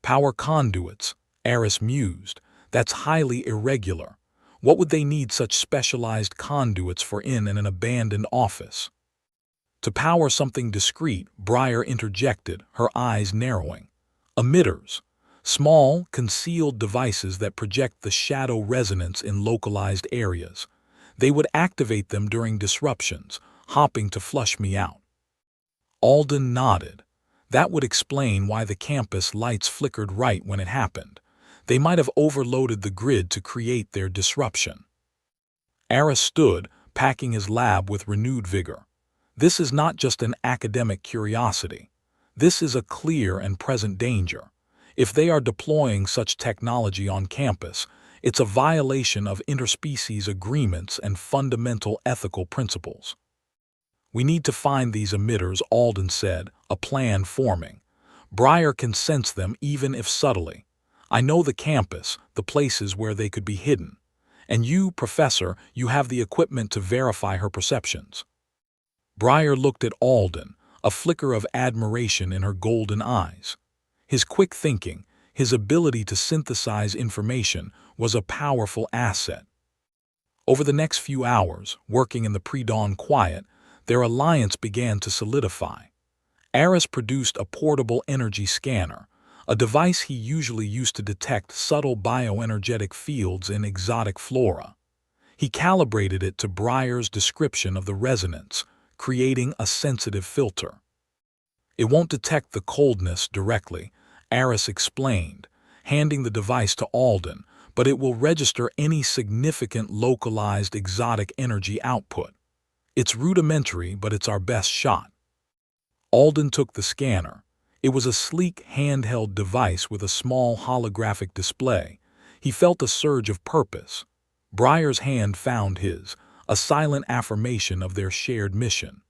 S1: Power conduits, Eris mused. That's highly irregular. What would they need such specialized conduits for in an abandoned office? To power something discrete, Briar interjected, her eyes narrowing. Emitters. Small, concealed devices that project the shadow resonance in localized areas. They would activate them during disruptions, hopping to flush me out. Alden nodded. That would explain why the campus lights flickered right when it happened. They might have overloaded the grid to create their disruption. Eris stood, packing his lab with renewed vigor. This is not just an academic curiosity. This is a clear and present danger. If they are deploying such technology on campus, it's a violation of interspecies agreements and fundamental ethical principles. We need to find these emitters, Alden said, a plan forming. Briar can sense them even if subtly. I know the campus, the places where they could be hidden. And you, Professor, you have the equipment to verify her perceptions. Briar looked at Alden, a flicker of admiration in her golden eyes. His quick thinking, his ability to synthesize information, was a powerful asset. Over the next few hours, working in the pre-dawn quiet, their alliance began to solidify. Eris produced a portable energy scanner, a device he usually used to detect subtle bioenergetic fields in exotic flora. He calibrated it to Breyer's description of the resonance, creating a sensitive filter. It won't detect the coldness directly, Aris explained, handing the device to Alden, but it will register any significant localized exotic energy output. It's rudimentary, but it's our best shot. Alden took the scanner. It was a sleek handheld device with a small holographic display. He felt a surge of purpose. Breyer's hand found his, a silent affirmation of their shared mission.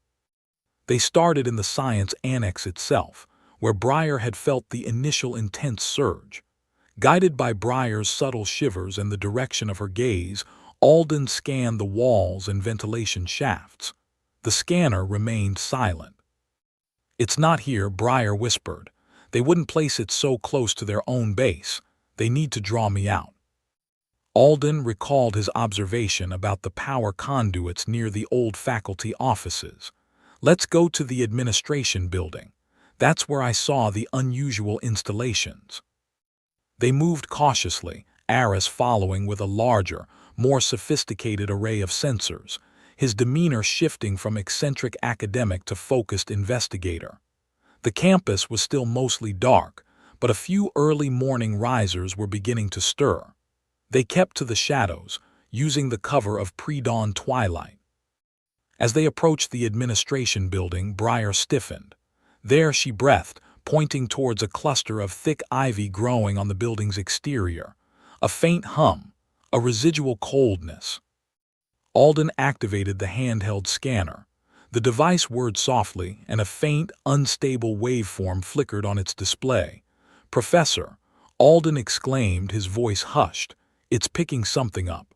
S1: They started in the science annex itself, where Breyer had felt the initial intense surge. Guided by Breyer's subtle shivers and the direction of her gaze, Alden scanned the walls and ventilation shafts. The scanner remained silent. "It's not here," Breyer whispered. "They wouldn't place it so close to their own base. They need to draw me out." Alden recalled his observation about the power conduits near the old faculty offices. "Let's go to the administration building. That's where I saw the unusual installations." They moved cautiously, Aris following with a larger, more sophisticated array of sensors, his demeanor shifting from eccentric academic to focused investigator. The campus was still mostly dark, but a few early morning risers were beginning to stir. They kept to the shadows, using the cover of pre-dawn twilight. As they approached the administration building, Breyer stiffened. There, she breathed, pointing towards a cluster of thick ivy growing on the building's exterior. A faint hum, a residual coldness. Alden activated the handheld scanner. The device whirred softly, and a faint, unstable waveform flickered on its display. "Professor," Alden exclaimed, his voice hushed. "It's picking something up."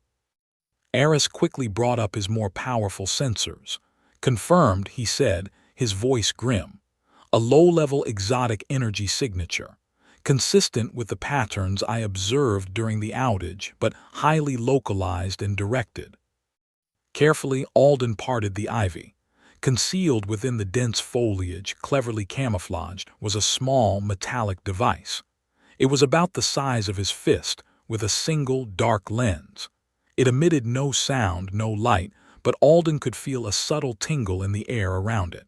S1: Aris quickly brought up his more powerful sensors. "Confirmed," he said, his voice grim. "A low-level exotic energy signature, consistent with the patterns I observed during the outage, but highly localized and directed." Carefully, Alden parted the ivy. Concealed within the dense foliage, cleverly camouflaged, was a small, metallic device. It was about the size of his fist, with a single, dark lens. It emitted no sound, no light, but Alden could feel a subtle tingle in the air around it.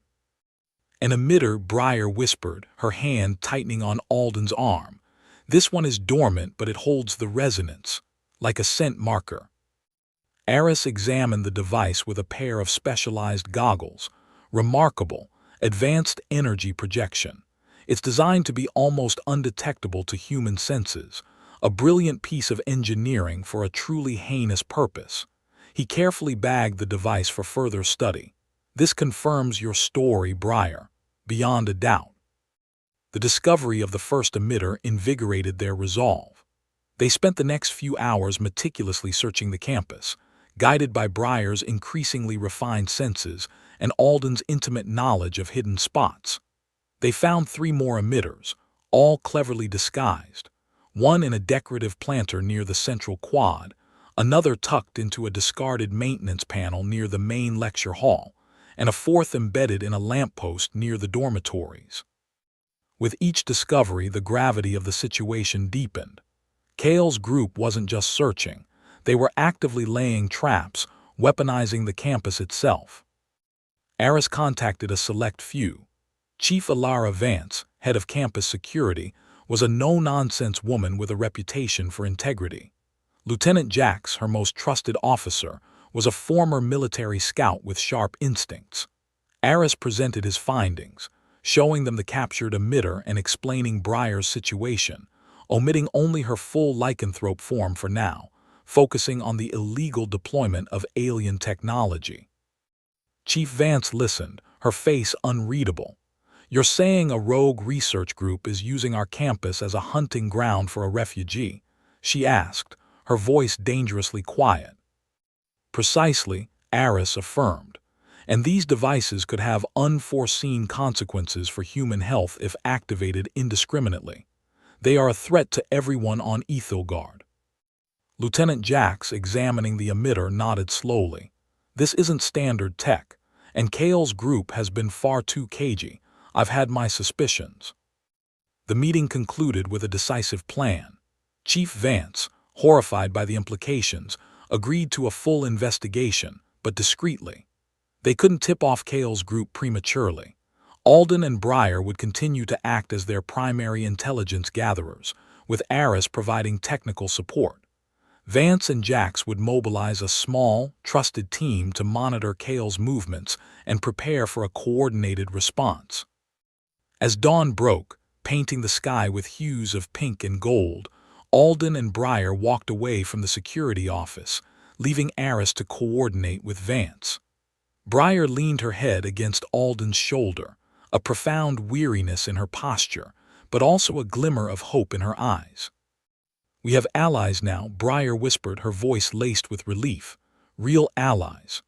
S1: "An emitter," Breyer whispered, her hand tightening on Alden's arm. "This one is dormant, but it holds the resonance, like a scent marker." Aris examined the device with a pair of specialized goggles. Remarkable, advanced energy projection. It's designed to be almost undetectable to human senses, a brilliant piece of engineering for a truly heinous purpose. He carefully bagged the device for further study. "This confirms your story, Breyer, beyond a doubt." The discovery of the first emitter invigorated their resolve. They spent the next few hours meticulously searching the campus, guided by Breyer's increasingly refined senses and Alden's intimate knowledge of hidden spots. They found 3 more emitters, all cleverly disguised. One in a decorative planter near the central quad, another tucked into a discarded maintenance panel near the main lecture hall, and a fourth embedded in a lamppost near the dormitories. With each discovery, the gravity of the situation deepened. Cale's group wasn't just searching. They were actively laying traps, weaponizing the campus itself. Aris contacted a select few. Chief Alara Vance, head of campus security, was a no-nonsense woman with a reputation for integrity. Lieutenant Jax, her most trusted officer, was a former military scout with sharp instincts. Aris presented his findings, showing them the captured emitter and explaining Breyer's situation, omitting only her full lycanthrope form for now, focusing on the illegal deployment of alien technology. Chief Vance listened, her face unreadable. "You're saying a rogue research group is using our campus as a hunting ground for a refugee?" she asked, her voice dangerously quiet. "Precisely," Aris affirmed. "And these devices could have unforeseen consequences for human health if activated indiscriminately. They are a threat to everyone on Ethelgard." Lieutenant Jax, examining the emitter, nodded slowly. "This isn't standard tech, and Cale's group has been far too cagey. I've had my suspicions." The meeting concluded with a decisive plan. Chief Vance, horrified by the implications, agreed to a full investigation, but discreetly. They couldn't tip off Cale's group prematurely. Alden and Breyer would continue to act as their primary intelligence gatherers, with Aris providing technical support. Vance and Jax would mobilize a small, trusted team to monitor Cale's movements and prepare for a coordinated response. As dawn broke, painting the sky with hues of pink and gold, Alden and Breyer walked away from the security office, leaving Aris to coordinate with Vance. Breyer leaned her head against Alden's shoulder, a profound weariness in her posture, but also a glimmer of hope in her eyes. "We have allies now," Breyer whispered, her voice laced with relief. "Real allies."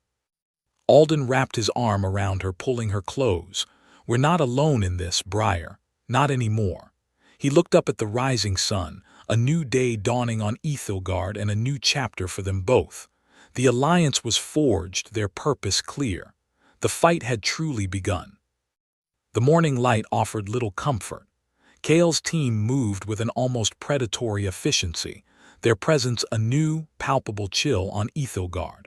S1: Alden wrapped his arm around her, pulling her close. "We're not alone in this, Breyer. Not anymore." He looked up at the rising sun, a new day dawning on Ethelgard and a new chapter for them both. The alliance was forged, their purpose clear. The fight had truly begun. The morning light offered little comfort. Cale's team moved with an almost predatory efficiency, their presence a new, palpable chill on Ethelgard.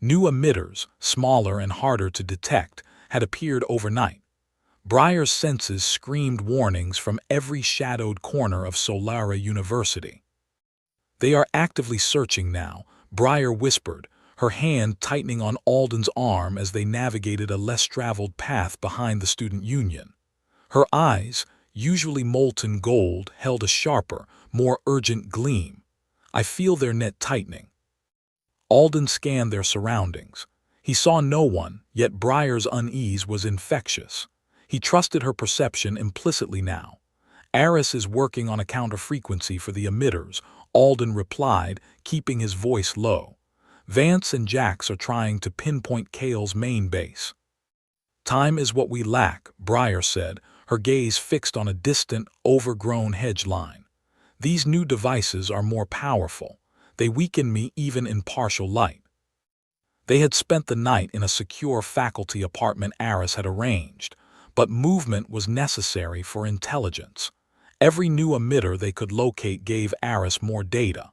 S1: New emitters, smaller and harder to detect, had appeared overnight. Breyer's senses screamed warnings from every shadowed corner of Solara University. "They are actively searching now," Breyer whispered, her hand tightening on Alden's arm as they navigated a less traveled path behind the student union. Her eyes, usually molten gold, held a sharper, more urgent gleam. "I feel their net tightening." Alden scanned their surroundings. He saw no one, yet Breyer's unease was infectious. He trusted her perception implicitly now. "Aris is working on a counter-frequency for the emitters," Alden replied, keeping his voice low. "Vance and Jax are trying to pinpoint Cale's main base." "Time is what we lack," Breyer said, her gaze fixed on a distant, overgrown hedge line. "These new devices are more powerful. They weaken me even in partial light." They had spent the night in a secure faculty apartment Aris had arranged, but movement was necessary for intelligence. Every new emitter they could locate gave Aris more data.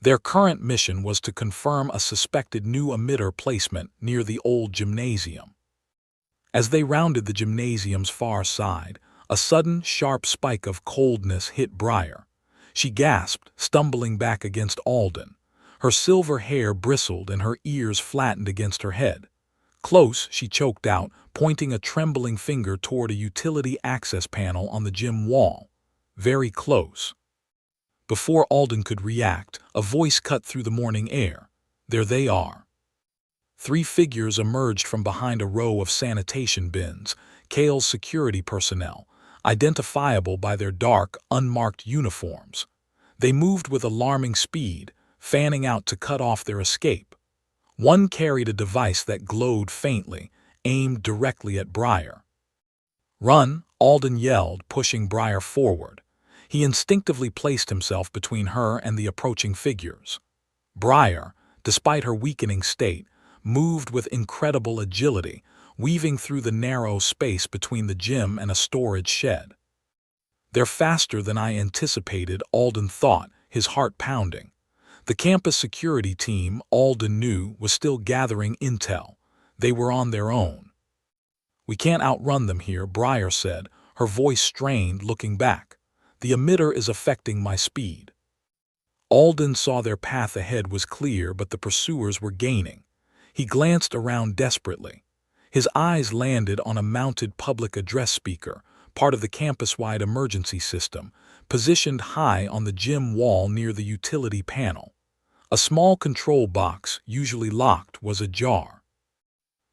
S1: Their current mission was to confirm a suspected new emitter placement near the old gymnasium. As they rounded the gymnasium's far side, a sudden, sharp spike of coldness hit Breyer. She gasped, stumbling back against Alden. Her silver hair bristled and her ears flattened against her head. "Close," she choked out, pointing a trembling finger toward a utility access panel on the gym wall. "Very close." Before Alden could react, a voice cut through the morning air. "There they are." Three figures emerged from behind a row of sanitation bins, Cale's security personnel, identifiable by their dark, unmarked uniforms. They moved with alarming speed, fanning out to cut off their escape. One carried a device that glowed faintly, aimed directly at Breyer. "Run," Alden yelled, pushing Breyer forward. He instinctively placed himself between her and the approaching figures. Breyer, despite her weakening state, moved with incredible agility, weaving through the narrow space between the gym and a storage shed. "They're faster than I anticipated," Alden thought, his heart pounding. The campus security team, Alden knew, was still gathering intel. They were on their own. "We can't outrun them here," Breyer said, her voice strained, looking back. "The emitter is affecting my speed." Alden saw their path ahead was clear, but the pursuers were gaining. He glanced around desperately. His eyes landed on a mounted public address speaker, part of the campus-wide emergency system, positioned high on the gym wall near the utility panel. A small control box, usually locked, was ajar.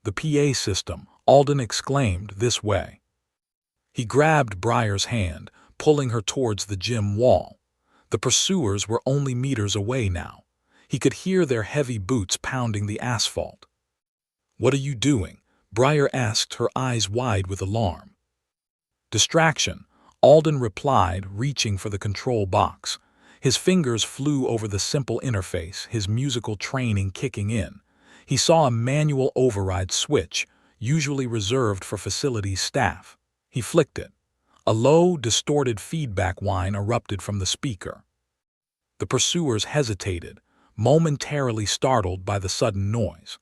S1: "The PA system," Alden exclaimed, "this way." He grabbed Breyer's hand, pulling her towards the gym wall. The pursuers were only meters away now. He could hear their heavy boots pounding the asphalt. "What are you doing?" Breyer asked, her eyes wide with alarm. "Distraction," Alden replied, reaching for the control box. His fingers flew over the simple interface, his musical training kicking in. He saw a manual override switch, usually reserved for facilities staff. He flicked it. A low, distorted feedback whine erupted from the speaker. The pursuers hesitated, momentarily startled by the sudden noise.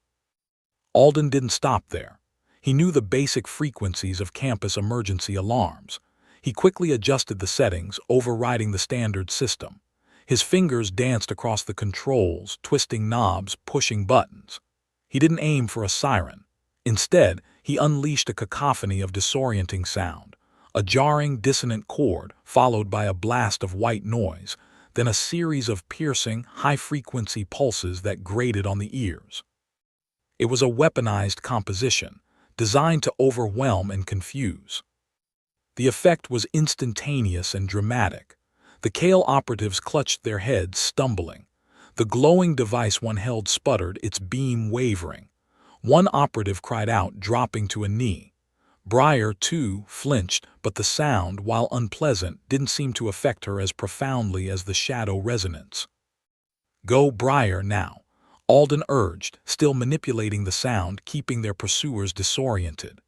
S1: Alden didn't stop there. He knew the basic frequencies of campus emergency alarms. He quickly adjusted the settings, overriding the standard system. His fingers danced across the controls, twisting knobs, pushing buttons. He didn't aim for a siren. Instead, he unleashed a cacophony of disorienting sound, a jarring, dissonant chord followed by a blast of white noise, then a series of piercing, high-frequency pulses that grated on the ears. It was a weaponized composition, designed to overwhelm and confuse. The effect was instantaneous and dramatic. The Kale operatives clutched their heads, stumbling. The glowing device one held sputtered, its beam wavering. One operative cried out, dropping to a knee. Briar, too, flinched, but the sound, while unpleasant, didn't seem to affect her as profoundly as the shadow resonance. "Go, Briar, now," Alden urged, still manipulating the sound, keeping their pursuers disoriented.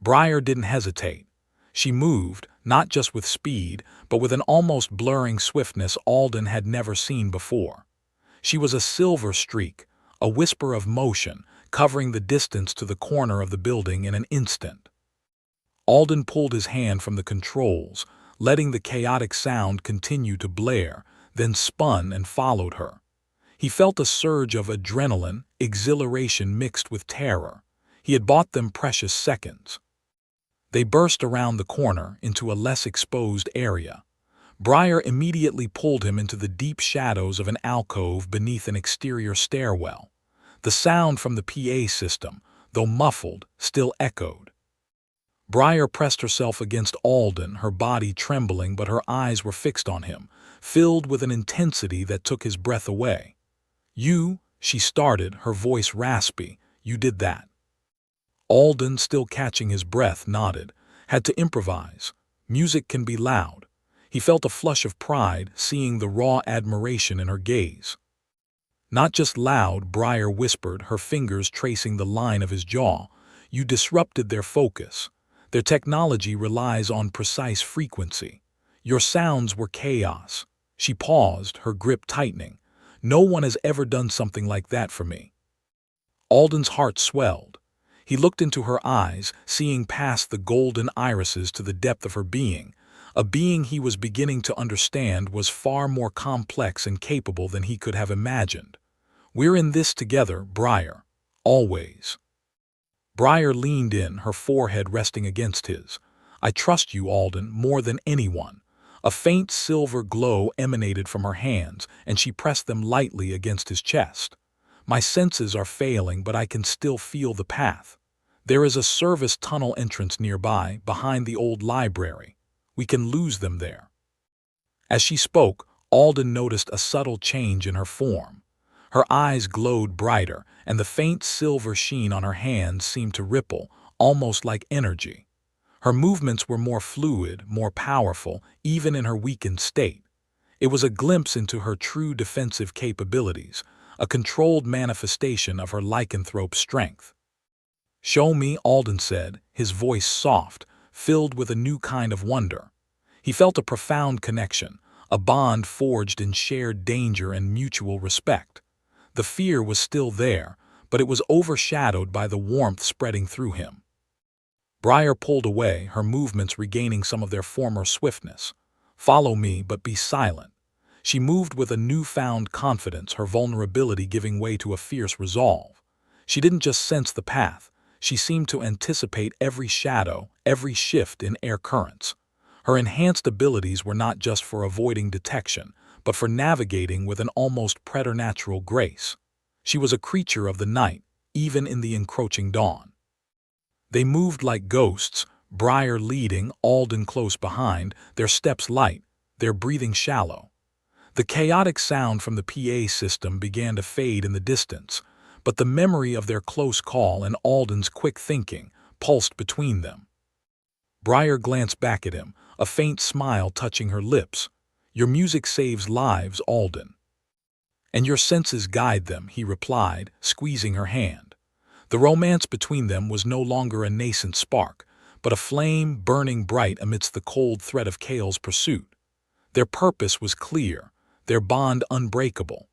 S1: Briar didn't hesitate. She moved, not just with speed, but with an almost blurring swiftness Alden had never seen before. She was a silver streak, a whisper of motion, covering the distance to the corner of the building in an instant. Alden pulled his hand from the controls, letting the chaotic sound continue to blare, then spun and followed her. He felt a surge of adrenaline, exhilaration mixed with terror. He had bought them precious seconds. They burst around the corner into a less exposed area. Briar immediately pulled him into the deep shadows of an alcove beneath an exterior stairwell. The sound from the PA system, though muffled, still echoed. Briar pressed herself against Alden, her body trembling, but her eyes were fixed on him, filled with an intensity that took his breath away. "You," she started, her voice raspy, "you did that." Alden, still catching his breath, nodded. "Had to improvise. Music can be loud." He felt a flush of pride, seeing the raw admiration in her gaze. "Not just loud," Briar whispered, her fingers tracing the line of his jaw. "You disrupted their focus. Their technology relies on precise frequency. Your sounds were chaos." She paused, her grip tightening. "No one has ever done something like that for me." Alden's heart swelled. He looked into her eyes, seeing past the golden irises to the depth of her being. A being he was beginning to understand was far more complex and capable than he could have imagined. "We're in this together, Briar. Always." Briar leaned in, her forehead resting against his. "I trust you, Alden, more than anyone." A faint silver glow emanated from her hands, and she pressed them lightly against his chest. "My senses are failing, but I can still feel the path. There is a service tunnel entrance nearby, behind the old library. We can lose them there." As she spoke, Alden noticed a subtle change in her form. Her eyes glowed brighter, and the faint silver sheen on her hands seemed to ripple, almost like energy. Her movements were more fluid, more powerful, even in her weakened state. It was a glimpse into her true defensive capabilities, a controlled manifestation of her lycanthrope strength. "Show me," Alden said, his voice soft, filled with a new kind of wonder. He felt a profound connection, a bond forged in shared danger and mutual respect. The fear was still there, but it was overshadowed by the warmth spreading through him. Briar pulled away, her movements regaining some of their former swiftness. "Follow me, but be silent." She moved with a newfound confidence, her vulnerability giving way to a fierce resolve. She didn't just sense the path, she seemed to anticipate every shadow, every shift in air currents. Her enhanced abilities were not just for avoiding detection, but for navigating with an almost preternatural grace. She was a creature of the night, even in the encroaching dawn. They moved like ghosts, Briar leading, Alden close behind, their steps light, their breathing shallow. The chaotic sound from the PA system began to fade in the distance, but the memory of their close call and Alden's quick thinking pulsed between them. Briar glanced back at him, a faint smile touching her lips. "Your music saves lives, Alden." "And your senses guide them," he replied, squeezing her hand. The romance between them was no longer a nascent spark, but a flame burning bright amidst the cold threat of Kale's pursuit. Their purpose was clear, their bond unbreakable.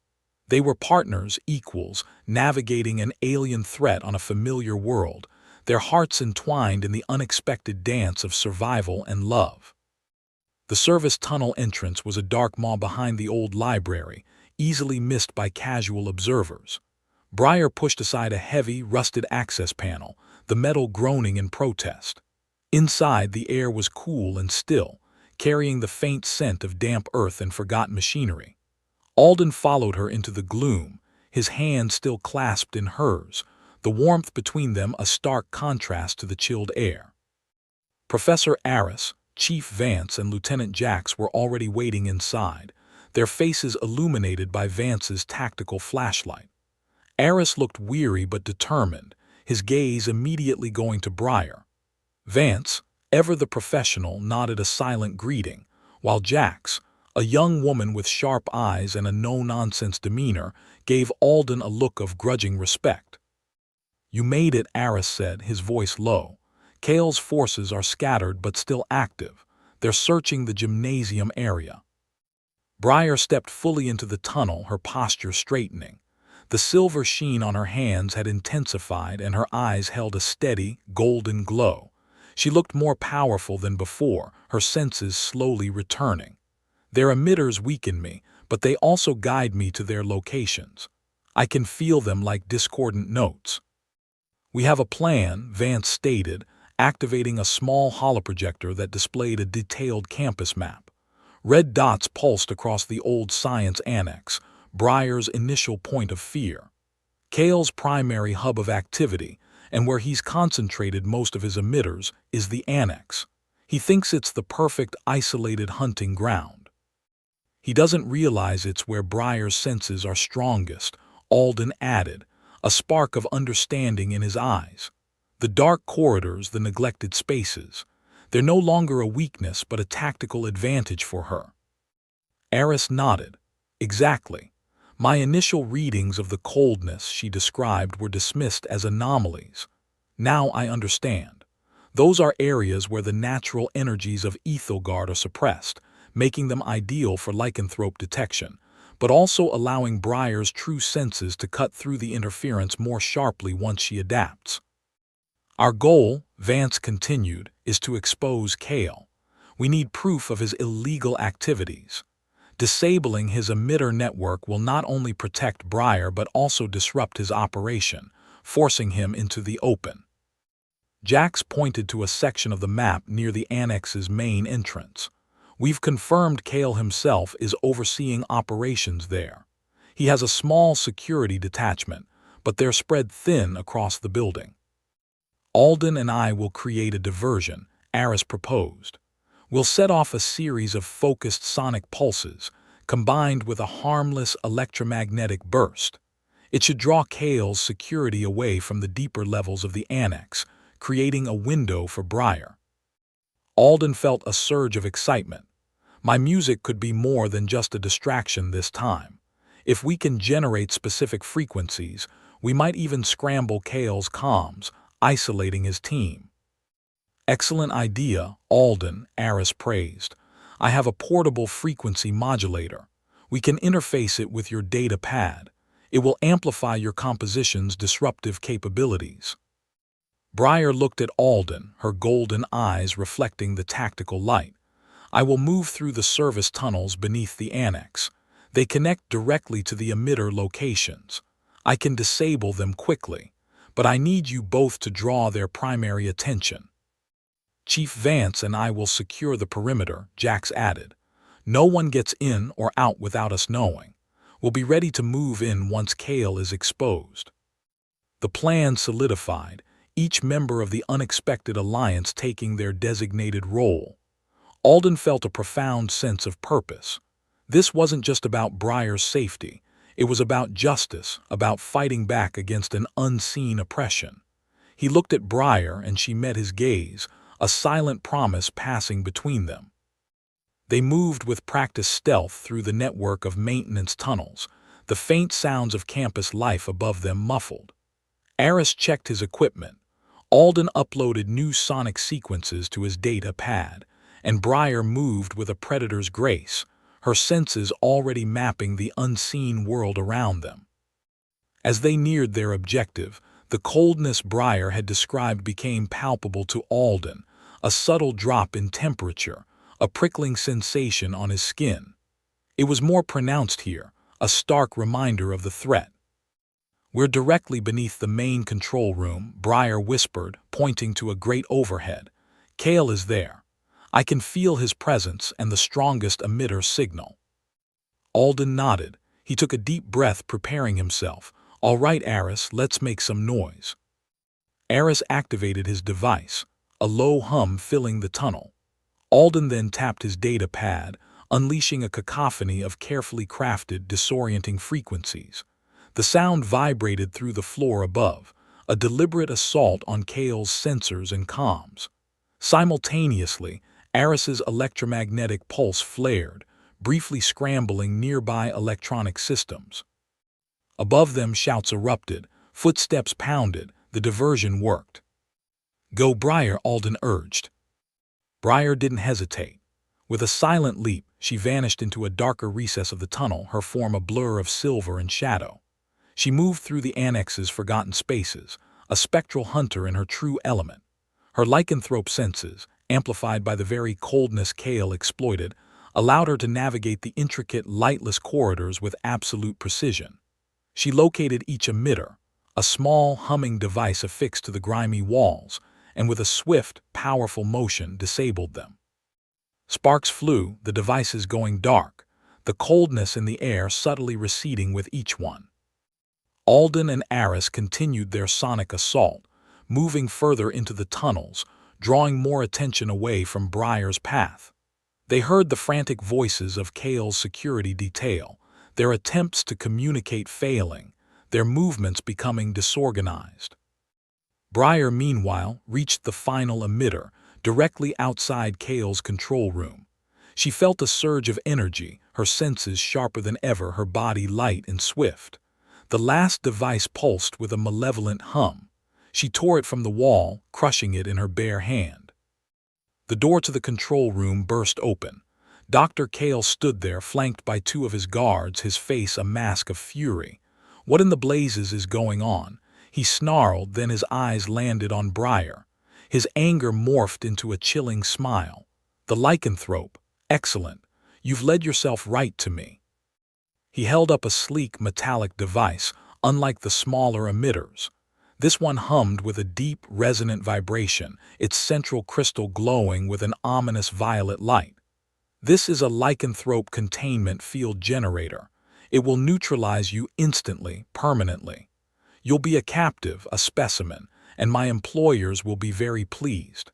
S1: They were partners, equals, navigating an alien threat on a familiar world, their hearts entwined in the unexpected dance of survival and love. The service tunnel entrance was a dark maw behind the old library, easily missed by casual observers. Breyer pushed aside a heavy, rusted access panel, the metal groaning in protest. Inside, the air was cool and still, carrying the faint scent of damp earth and forgotten machinery. Alden followed her into the gloom, his hand still clasped in hers, the warmth between them a stark contrast to the chilled air. Professor Aris, Chief Vance, and Lieutenant Jax were already waiting inside, their faces illuminated by Vance's tactical flashlight. Aris looked weary but determined, his gaze immediately going to Breyer. Vance, ever the professional, nodded a silent greeting, while Jax, a young woman with sharp eyes and a no-nonsense demeanor, gave Alden a look of grudging respect. "You made it," Aris said, his voice low. "Kale's forces are scattered but still active. They're searching the gymnasium area." Breyer stepped fully into the tunnel, her posture straightening. The silver sheen on her hands had intensified and her eyes held a steady, golden glow. She looked more powerful than before, her senses slowly returning. "Their emitters weaken me, but they also guide me to their locations. I can feel them like discordant notes." "We have a plan," Vance stated, activating a small holoprojector that displayed a detailed campus map. Red dots pulsed across the old science annex, Breyer's initial point of fear. Kale's primary hub of activity, and where he's concentrated most of his emitters, is the annex. He thinks it's the perfect isolated hunting ground. He doesn't realize it's where Breyer's senses are strongest, Alden added, a spark of understanding in his eyes. The dark corridors, the neglected spaces, they're no longer a weakness but a tactical advantage for her. Aris nodded. "Exactly. My initial readings of the coldness she described were dismissed as anomalies. Now I understand. Those are areas where the natural energies of Ethelgard are suppressed, making them ideal for lycanthrope detection, but also allowing Breyer's true senses to cut through the interference more sharply once she adapts. Our goal," Vance continued, "is to expose Kale. We need proof of his illegal activities. Disabling his emitter network will not only protect Breyer but also disrupt his operation, forcing him into the open." Jax pointed to a section of the map near the annex's main entrance. "We've confirmed Kale himself is overseeing operations there. He has a small security detachment, but they're spread thin across the building." "Alden and I will create a diversion," Aris proposed. "We'll set off a series of focused sonic pulses, combined with a harmless electromagnetic burst. It should draw Kale's security away from the deeper levels of the annex, creating a window for Breyer." Alden felt a surge of excitement. "My music could be more than just a distraction this time. If we can generate specific frequencies, we might even scramble Kale's comms, isolating his team." "Excellent idea, Alden," Aris praised. "I have a portable frequency modulator. We can interface it with your data pad. It will amplify your composition's disruptive capabilities." Breyer looked at Alden, her golden eyes reflecting the tactical light. "I will move through the service tunnels beneath the annex. They connect directly to the emitter locations. I can disable them quickly, but I need you both to draw their primary attention." "Chief Vance and I will secure the perimeter," Jax added. "No one gets in or out without us knowing. We'll be ready to move in once Kale is exposed." The plan solidified, each member of the unexpected alliance taking their designated role. Alden felt a profound sense of purpose. This wasn't just about Breyer's safety. It was about justice, about fighting back against an unseen oppression. He looked at Breyer and she met his gaze, a silent promise passing between them. They moved with practiced stealth through the network of maintenance tunnels, the faint sounds of campus life above them muffled. Aris checked his equipment. Alden uploaded new sonic sequences to his data pad, and Briar moved with a predator's grace, her senses already mapping the unseen world around them. As they neared their objective, the coldness Briar had described became palpable to Alden, a subtle drop in temperature, a prickling sensation on his skin. It was more pronounced here, a stark reminder of the threat. "We're directly beneath the main control room," Briar whispered, pointing to a great overhead. "Kale is there. I can feel his presence and the strongest emitter signal." Alden nodded. He took a deep breath, preparing himself. "All right, Aris, let's make some noise." Aris activated his device, a low hum filling the tunnel. Alden then tapped his data pad, unleashing a cacophony of carefully crafted, disorienting frequencies. The sound vibrated through the floor above, a deliberate assault on Kale's sensors and comms. Simultaneously, Aris's electromagnetic pulse flared, briefly scrambling nearby electronic systems. Above them, shouts erupted, footsteps pounded, the diversion worked. "Go, Briar," Alden urged. Briar didn't hesitate. With a silent leap, she vanished into a darker recess of the tunnel, her form a blur of silver and shadow. She moved through the annex's forgotten spaces, a spectral hunter in her true element. Her lycanthrope senses, amplified by the very coldness Kale exploited, allowed her to navigate the intricate, lightless corridors with absolute precision. She located each emitter, a small, humming device affixed to the grimy walls, and with a swift, powerful motion disabled them. Sparks flew, the devices going dark, the coldness in the air subtly receding with each one. Alden and Aris continued their sonic assault, moving further into the tunnels, drawing more attention away from Briar's path. They heard the frantic voices of Kale's security detail, their attempts to communicate failing, their movements becoming disorganized. Briar, meanwhile, reached the final emitter, directly outside Kale's control room. She felt a surge of energy, her senses sharper than ever, her body light and swift. The last device pulsed with a malevolent hum. She tore it from the wall, crushing it in her bare hand. The door to the control room burst open. Dr. Kale stood there, flanked by two of his guards, his face a mask of fury. "What in the blazes is going on?" He snarled, then his eyes landed on Briar. His anger morphed into a chilling smile. "The lycanthrope. Excellent. You've led yourself right to me." He held up a sleek, metallic device, unlike the smaller emitters. This one hummed with a deep, resonant vibration, its central crystal glowing with an ominous violet light. "This is a lycanthrope containment field generator. It will neutralize you instantly, permanently. You'll be a captive, a specimen, and my employers will be very pleased."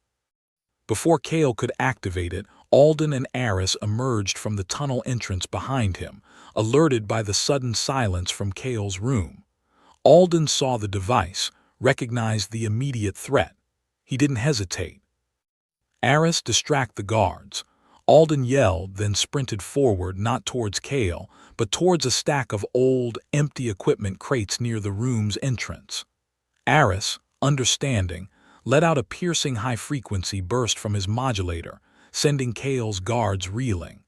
S1: Before Kale could activate it, Alden and Aris emerged from the tunnel entrance behind him, alerted by the sudden silence from Kale's room. Alden saw the device, recognized the immediate threat. He didn't hesitate. Aris distracted the guards. Alden yelled, then sprinted forward, not towards Kale, but towards a stack of old, empty equipment crates near the room's entrance. Aris, understanding, let out a piercing high-frequency burst from his modulator, sending Kale's guards reeling.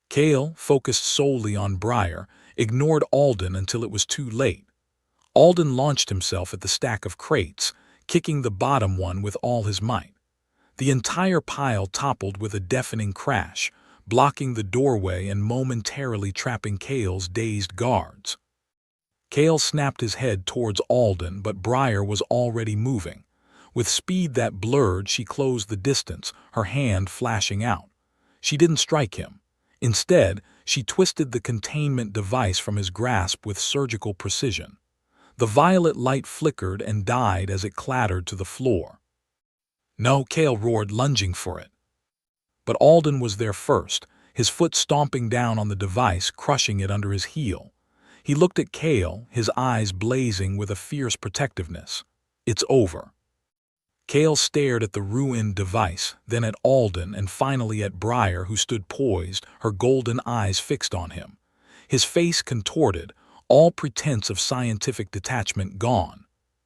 S1: Kale, focused solely on Briar, ignored Alden until it was too late. Alden launched himself at the stack of crates, kicking the bottom one with all his might. The entire pile toppled with a deafening crash, blocking the doorway and momentarily trapping Kale's dazed guards. Kale snapped his head towards Alden, but Briar was already moving. With speed that blurred, she closed the distance, her hand flashing out. She didn't strike him. Instead, she twisted the containment device from his grasp with surgical precision. The violet light flickered and died as it clattered to the floor. "No," Kale roared, lunging for it. But Alden was there first, his foot stomping down on the device, crushing it under his heel. He looked at Kale, his eyes blazing with a fierce protectiveness. "It's over." Kale stared at the ruined device, then at Alden, and finally at Briar, who stood poised, her golden eyes fixed on him. His face contorted, all pretense of scientific detachment gone.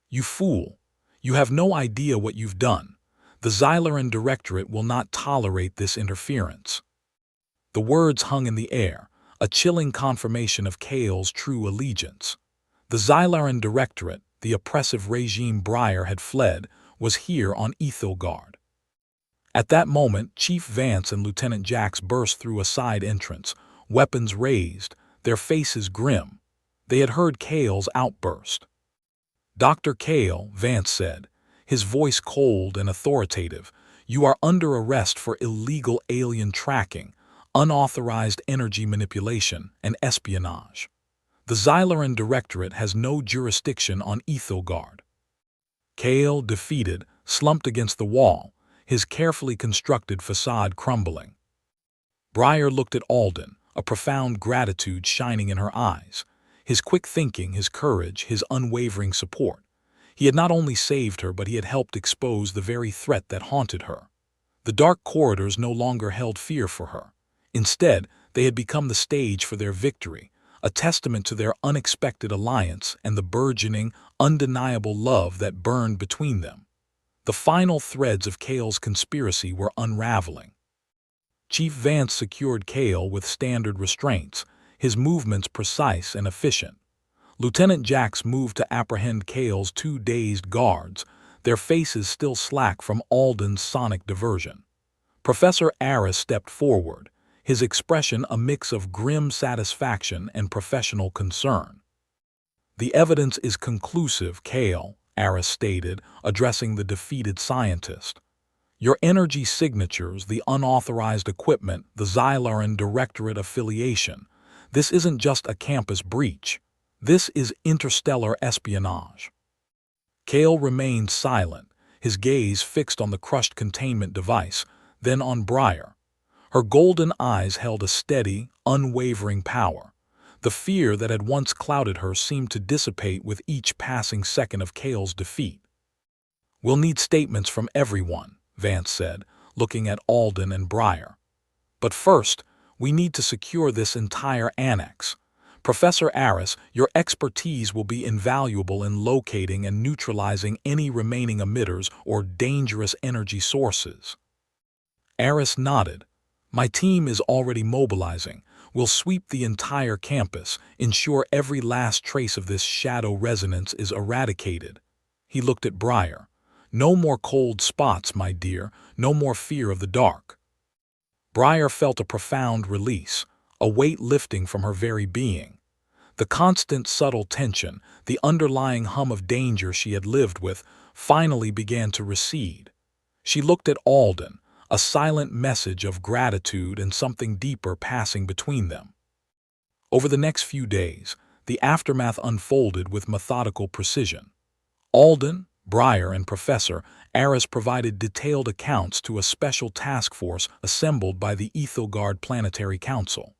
S1: "You fool! You have no idea what you've done. The Xyloran Directorate will not tolerate this interference." The words hung in the air, a chilling confirmation of Kale's true allegiance. The Xyloran Directorate, the oppressive regime Briar had fled, was here on Ethelgard. At that moment, Chief Vance and Lieutenant Jax burst through a side entrance, weapons raised, their faces grim. They had heard Kale's outburst. "Dr. Kale," Vance said, his voice cold and authoritative, "you are under arrest for illegal alien tracking, unauthorized energy manipulation, and espionage. The Xyloran Directorate has no jurisdiction on Ethelgard." Kale, defeated, slumped against the wall, his carefully constructed facade crumbling. Briar looked at Alden, a profound gratitude shining in her eyes. His quick thinking, his courage, his unwavering support. He had not only saved her, but he had helped expose the very threat that haunted her. The dark corridors no longer held fear for her. Instead, they had become the stage for their victory, a testament to their unexpected alliance and the burgeoning, undeniable love that burned between them. The final threads of Kale's conspiracy were unraveling. Chief Vance secured Kale with standard restraints, his movements precise and efficient. Lieutenant Jax moved to apprehend Kale's two dazed guards, their faces still slack from Alden's sonic diversion. Professor Aris stepped forward, his expression a mix of grim satisfaction and professional concern. "The evidence is conclusive, Kale," Aris stated, addressing the defeated scientist. "Your energy signatures, the unauthorized equipment, the Xyloran Directorate affiliation. This isn't just a campus breach. This is interstellar espionage." Kale remained silent, his gaze fixed on the crushed containment device, then on Briar. Her golden eyes held a steady, unwavering power. The fear that had once clouded her seemed to dissipate with each passing second of Kale's defeat. "We'll need statements from everyone," Vance said, looking at Alden and Briar. "But first, we need to secure this entire annex. Professor Aris, your expertise will be invaluable in locating and neutralizing any remaining emitters or dangerous energy sources." Aris nodded. "My team is already mobilizing. We'll sweep the entire campus, ensure every last trace of this shadow resonance is eradicated." He looked at Briar. "No more cold spots, my dear, no more fear of the dark." Briar felt a profound release, a weight lifting from her very being. The constant subtle tension, the underlying hum of danger she had lived with, finally began to recede. She looked at Alden, a silent message of gratitude and something deeper passing between them. Over the next few days, the aftermath unfolded with methodical precision. Alden, Briar, and Professor Aris provided detailed accounts to a special task force assembled by the Ethelgard Planetary Council.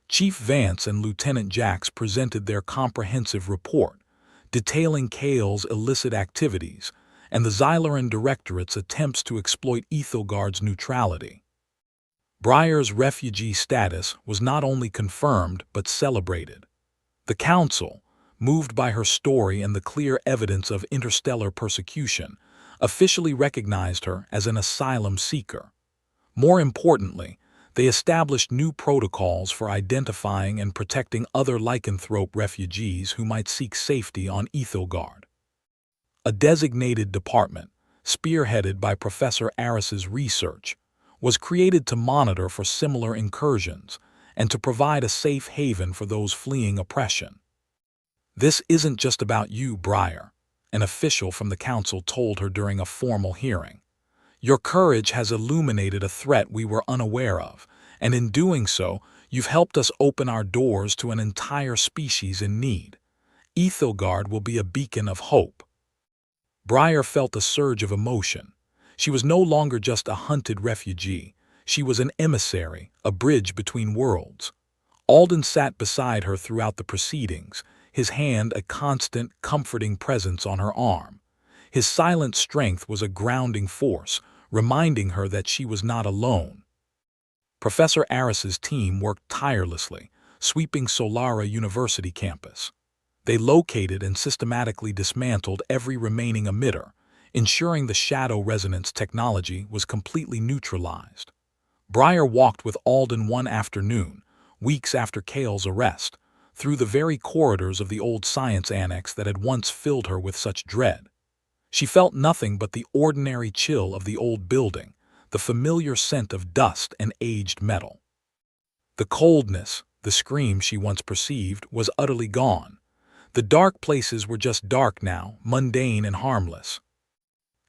S1: Chief Vance and Lieutenant Jax presented their comprehensive report, detailing Kale's illicit activities and the Xyloran Directorate's attempts to exploit Ethelgard's neutrality. Briar's refugee status was not only confirmed but celebrated. The Council, moved by her story and the clear evidence of interstellar persecution, officially recognized her as an asylum seeker. More importantly, they established new protocols for identifying and protecting other lycanthrope refugees who might seek safety on Ethelgard. A designated department, spearheaded by Professor Aris's research, was created to monitor for similar incursions and to provide a safe haven for those fleeing oppression. "This isn't just about you, Briar," an official from the council told her during a formal hearing. "Your courage has illuminated a threat we were unaware of, and in doing so, you've helped us open our doors to an entire species in need. Ethelgard will be a beacon of hope." Briar felt a surge of emotion. She was no longer just a hunted refugee. She was an emissary, a bridge between worlds. Alden sat beside her throughout the proceedings, his hand a constant, comforting presence on her arm. His silent strength was a grounding force, reminding her that she was not alone. Professor Aris's team worked tirelessly, sweeping Solara University campus. They located and systematically dismantled every remaining emitter, ensuring the shadow resonance technology was completely neutralized. Breyer walked with Alden one afternoon, weeks after Cale's arrest, through the very corridors of the old science annex that had once filled her with such dread. She felt nothing but the ordinary chill of the old building, the familiar scent of dust and aged metal. The coldness, the scream she once perceived, was utterly gone. The dark places were just dark now, mundane and harmless.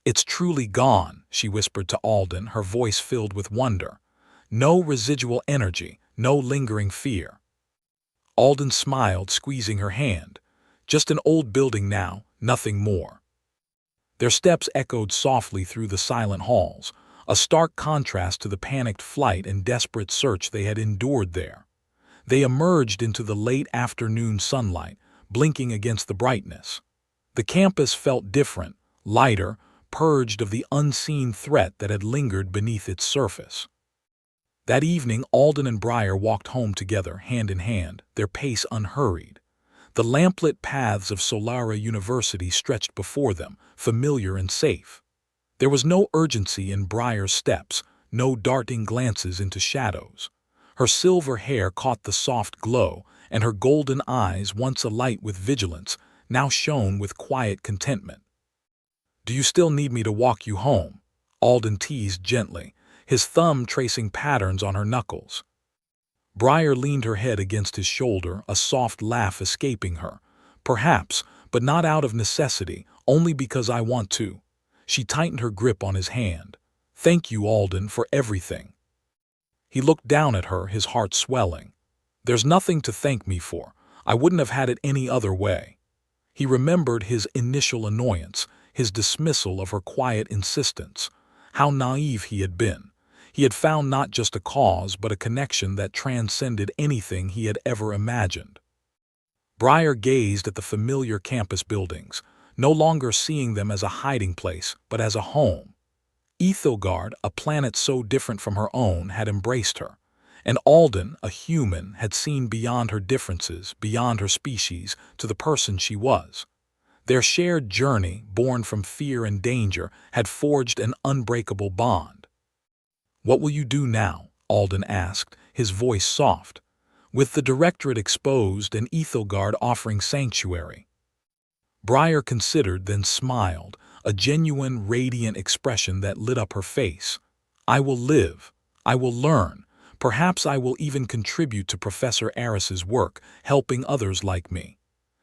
S1: "It's truly gone," she whispered to Alden, her voice filled with wonder. "No residual energy, no lingering fear." Alden smiled, squeezing her hand. "Just an old building now, nothing more." Their steps echoed softly through the silent halls, a stark contrast to the panicked flight and desperate search they had endured there. They emerged into the late afternoon sunlight, blinking against the brightness. The campus felt different, lighter, purged of the unseen threat that had lingered beneath its surface. That evening, Alden and Breyer walked home together, hand in hand, their pace unhurried. The lamplit paths of Solara University stretched before them, familiar and safe. There was no urgency in Breyer's steps, no darting glances into shadows. Her silver hair caught the soft glow, and her golden eyes, once alight with vigilance, now shone with quiet contentment. "Do you still need me to walk you home?" Alden teased gently, his thumb tracing patterns on her knuckles. Breyer leaned her head against his shoulder, a soft laugh escaping her. "Perhaps, but not out of necessity, only because I want to." She tightened her grip on his hand. "Thank you, Alden, for everything." He looked down at her, his heart swelling. "There's nothing to thank me for. I wouldn't have had it any other way." He remembered his initial annoyance, his dismissal of her quiet insistence. How naive he had been. He had found not just a cause, but a connection that transcended anything he had ever imagined. Breyer gazed at the familiar campus buildings, no longer seeing them as a hiding place, but as a home. Ethogard, a planet so different from her own, had embraced her. And Alden, a human, had seen beyond her differences, beyond her species, to the person she was. Their shared journey, born from fear and danger, had forged an unbreakable bond. "What will you do now?" Alden asked, his voice soft. "With the directorate exposed and Ethogard offering sanctuary." Breyer considered, then smiled, a genuine, radiant expression that lit up her face. "I will live. I will learn. Perhaps I will even contribute to Professor Aris's work, helping others like me."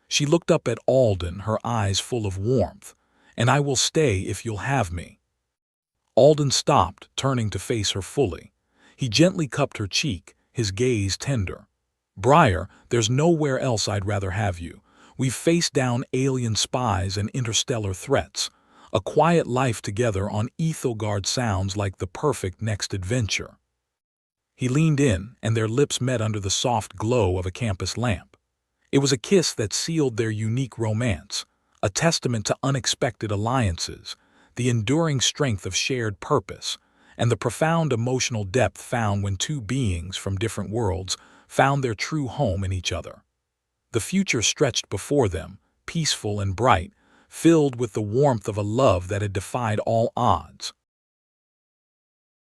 S1: She looked up at Alden, her eyes full of warmth. "And I will stay if you'll have me." Alden stopped, turning to face her fully. He gently cupped her cheek, his gaze tender. "Breyer, there's nowhere else I'd rather have you. We've faced down alien spies and interstellar threats. A quiet life together on Ethogard sounds like the perfect next adventure." He leaned in, and their lips met under the soft glow of a campus lamp. It was a kiss that sealed their unique romance, a testament to unexpected alliances, the enduring strength of shared purpose, and the profound emotional depth found when two beings from different worlds found their true home in each other. The future stretched before them, peaceful and bright, filled with the warmth of a love that had defied all odds.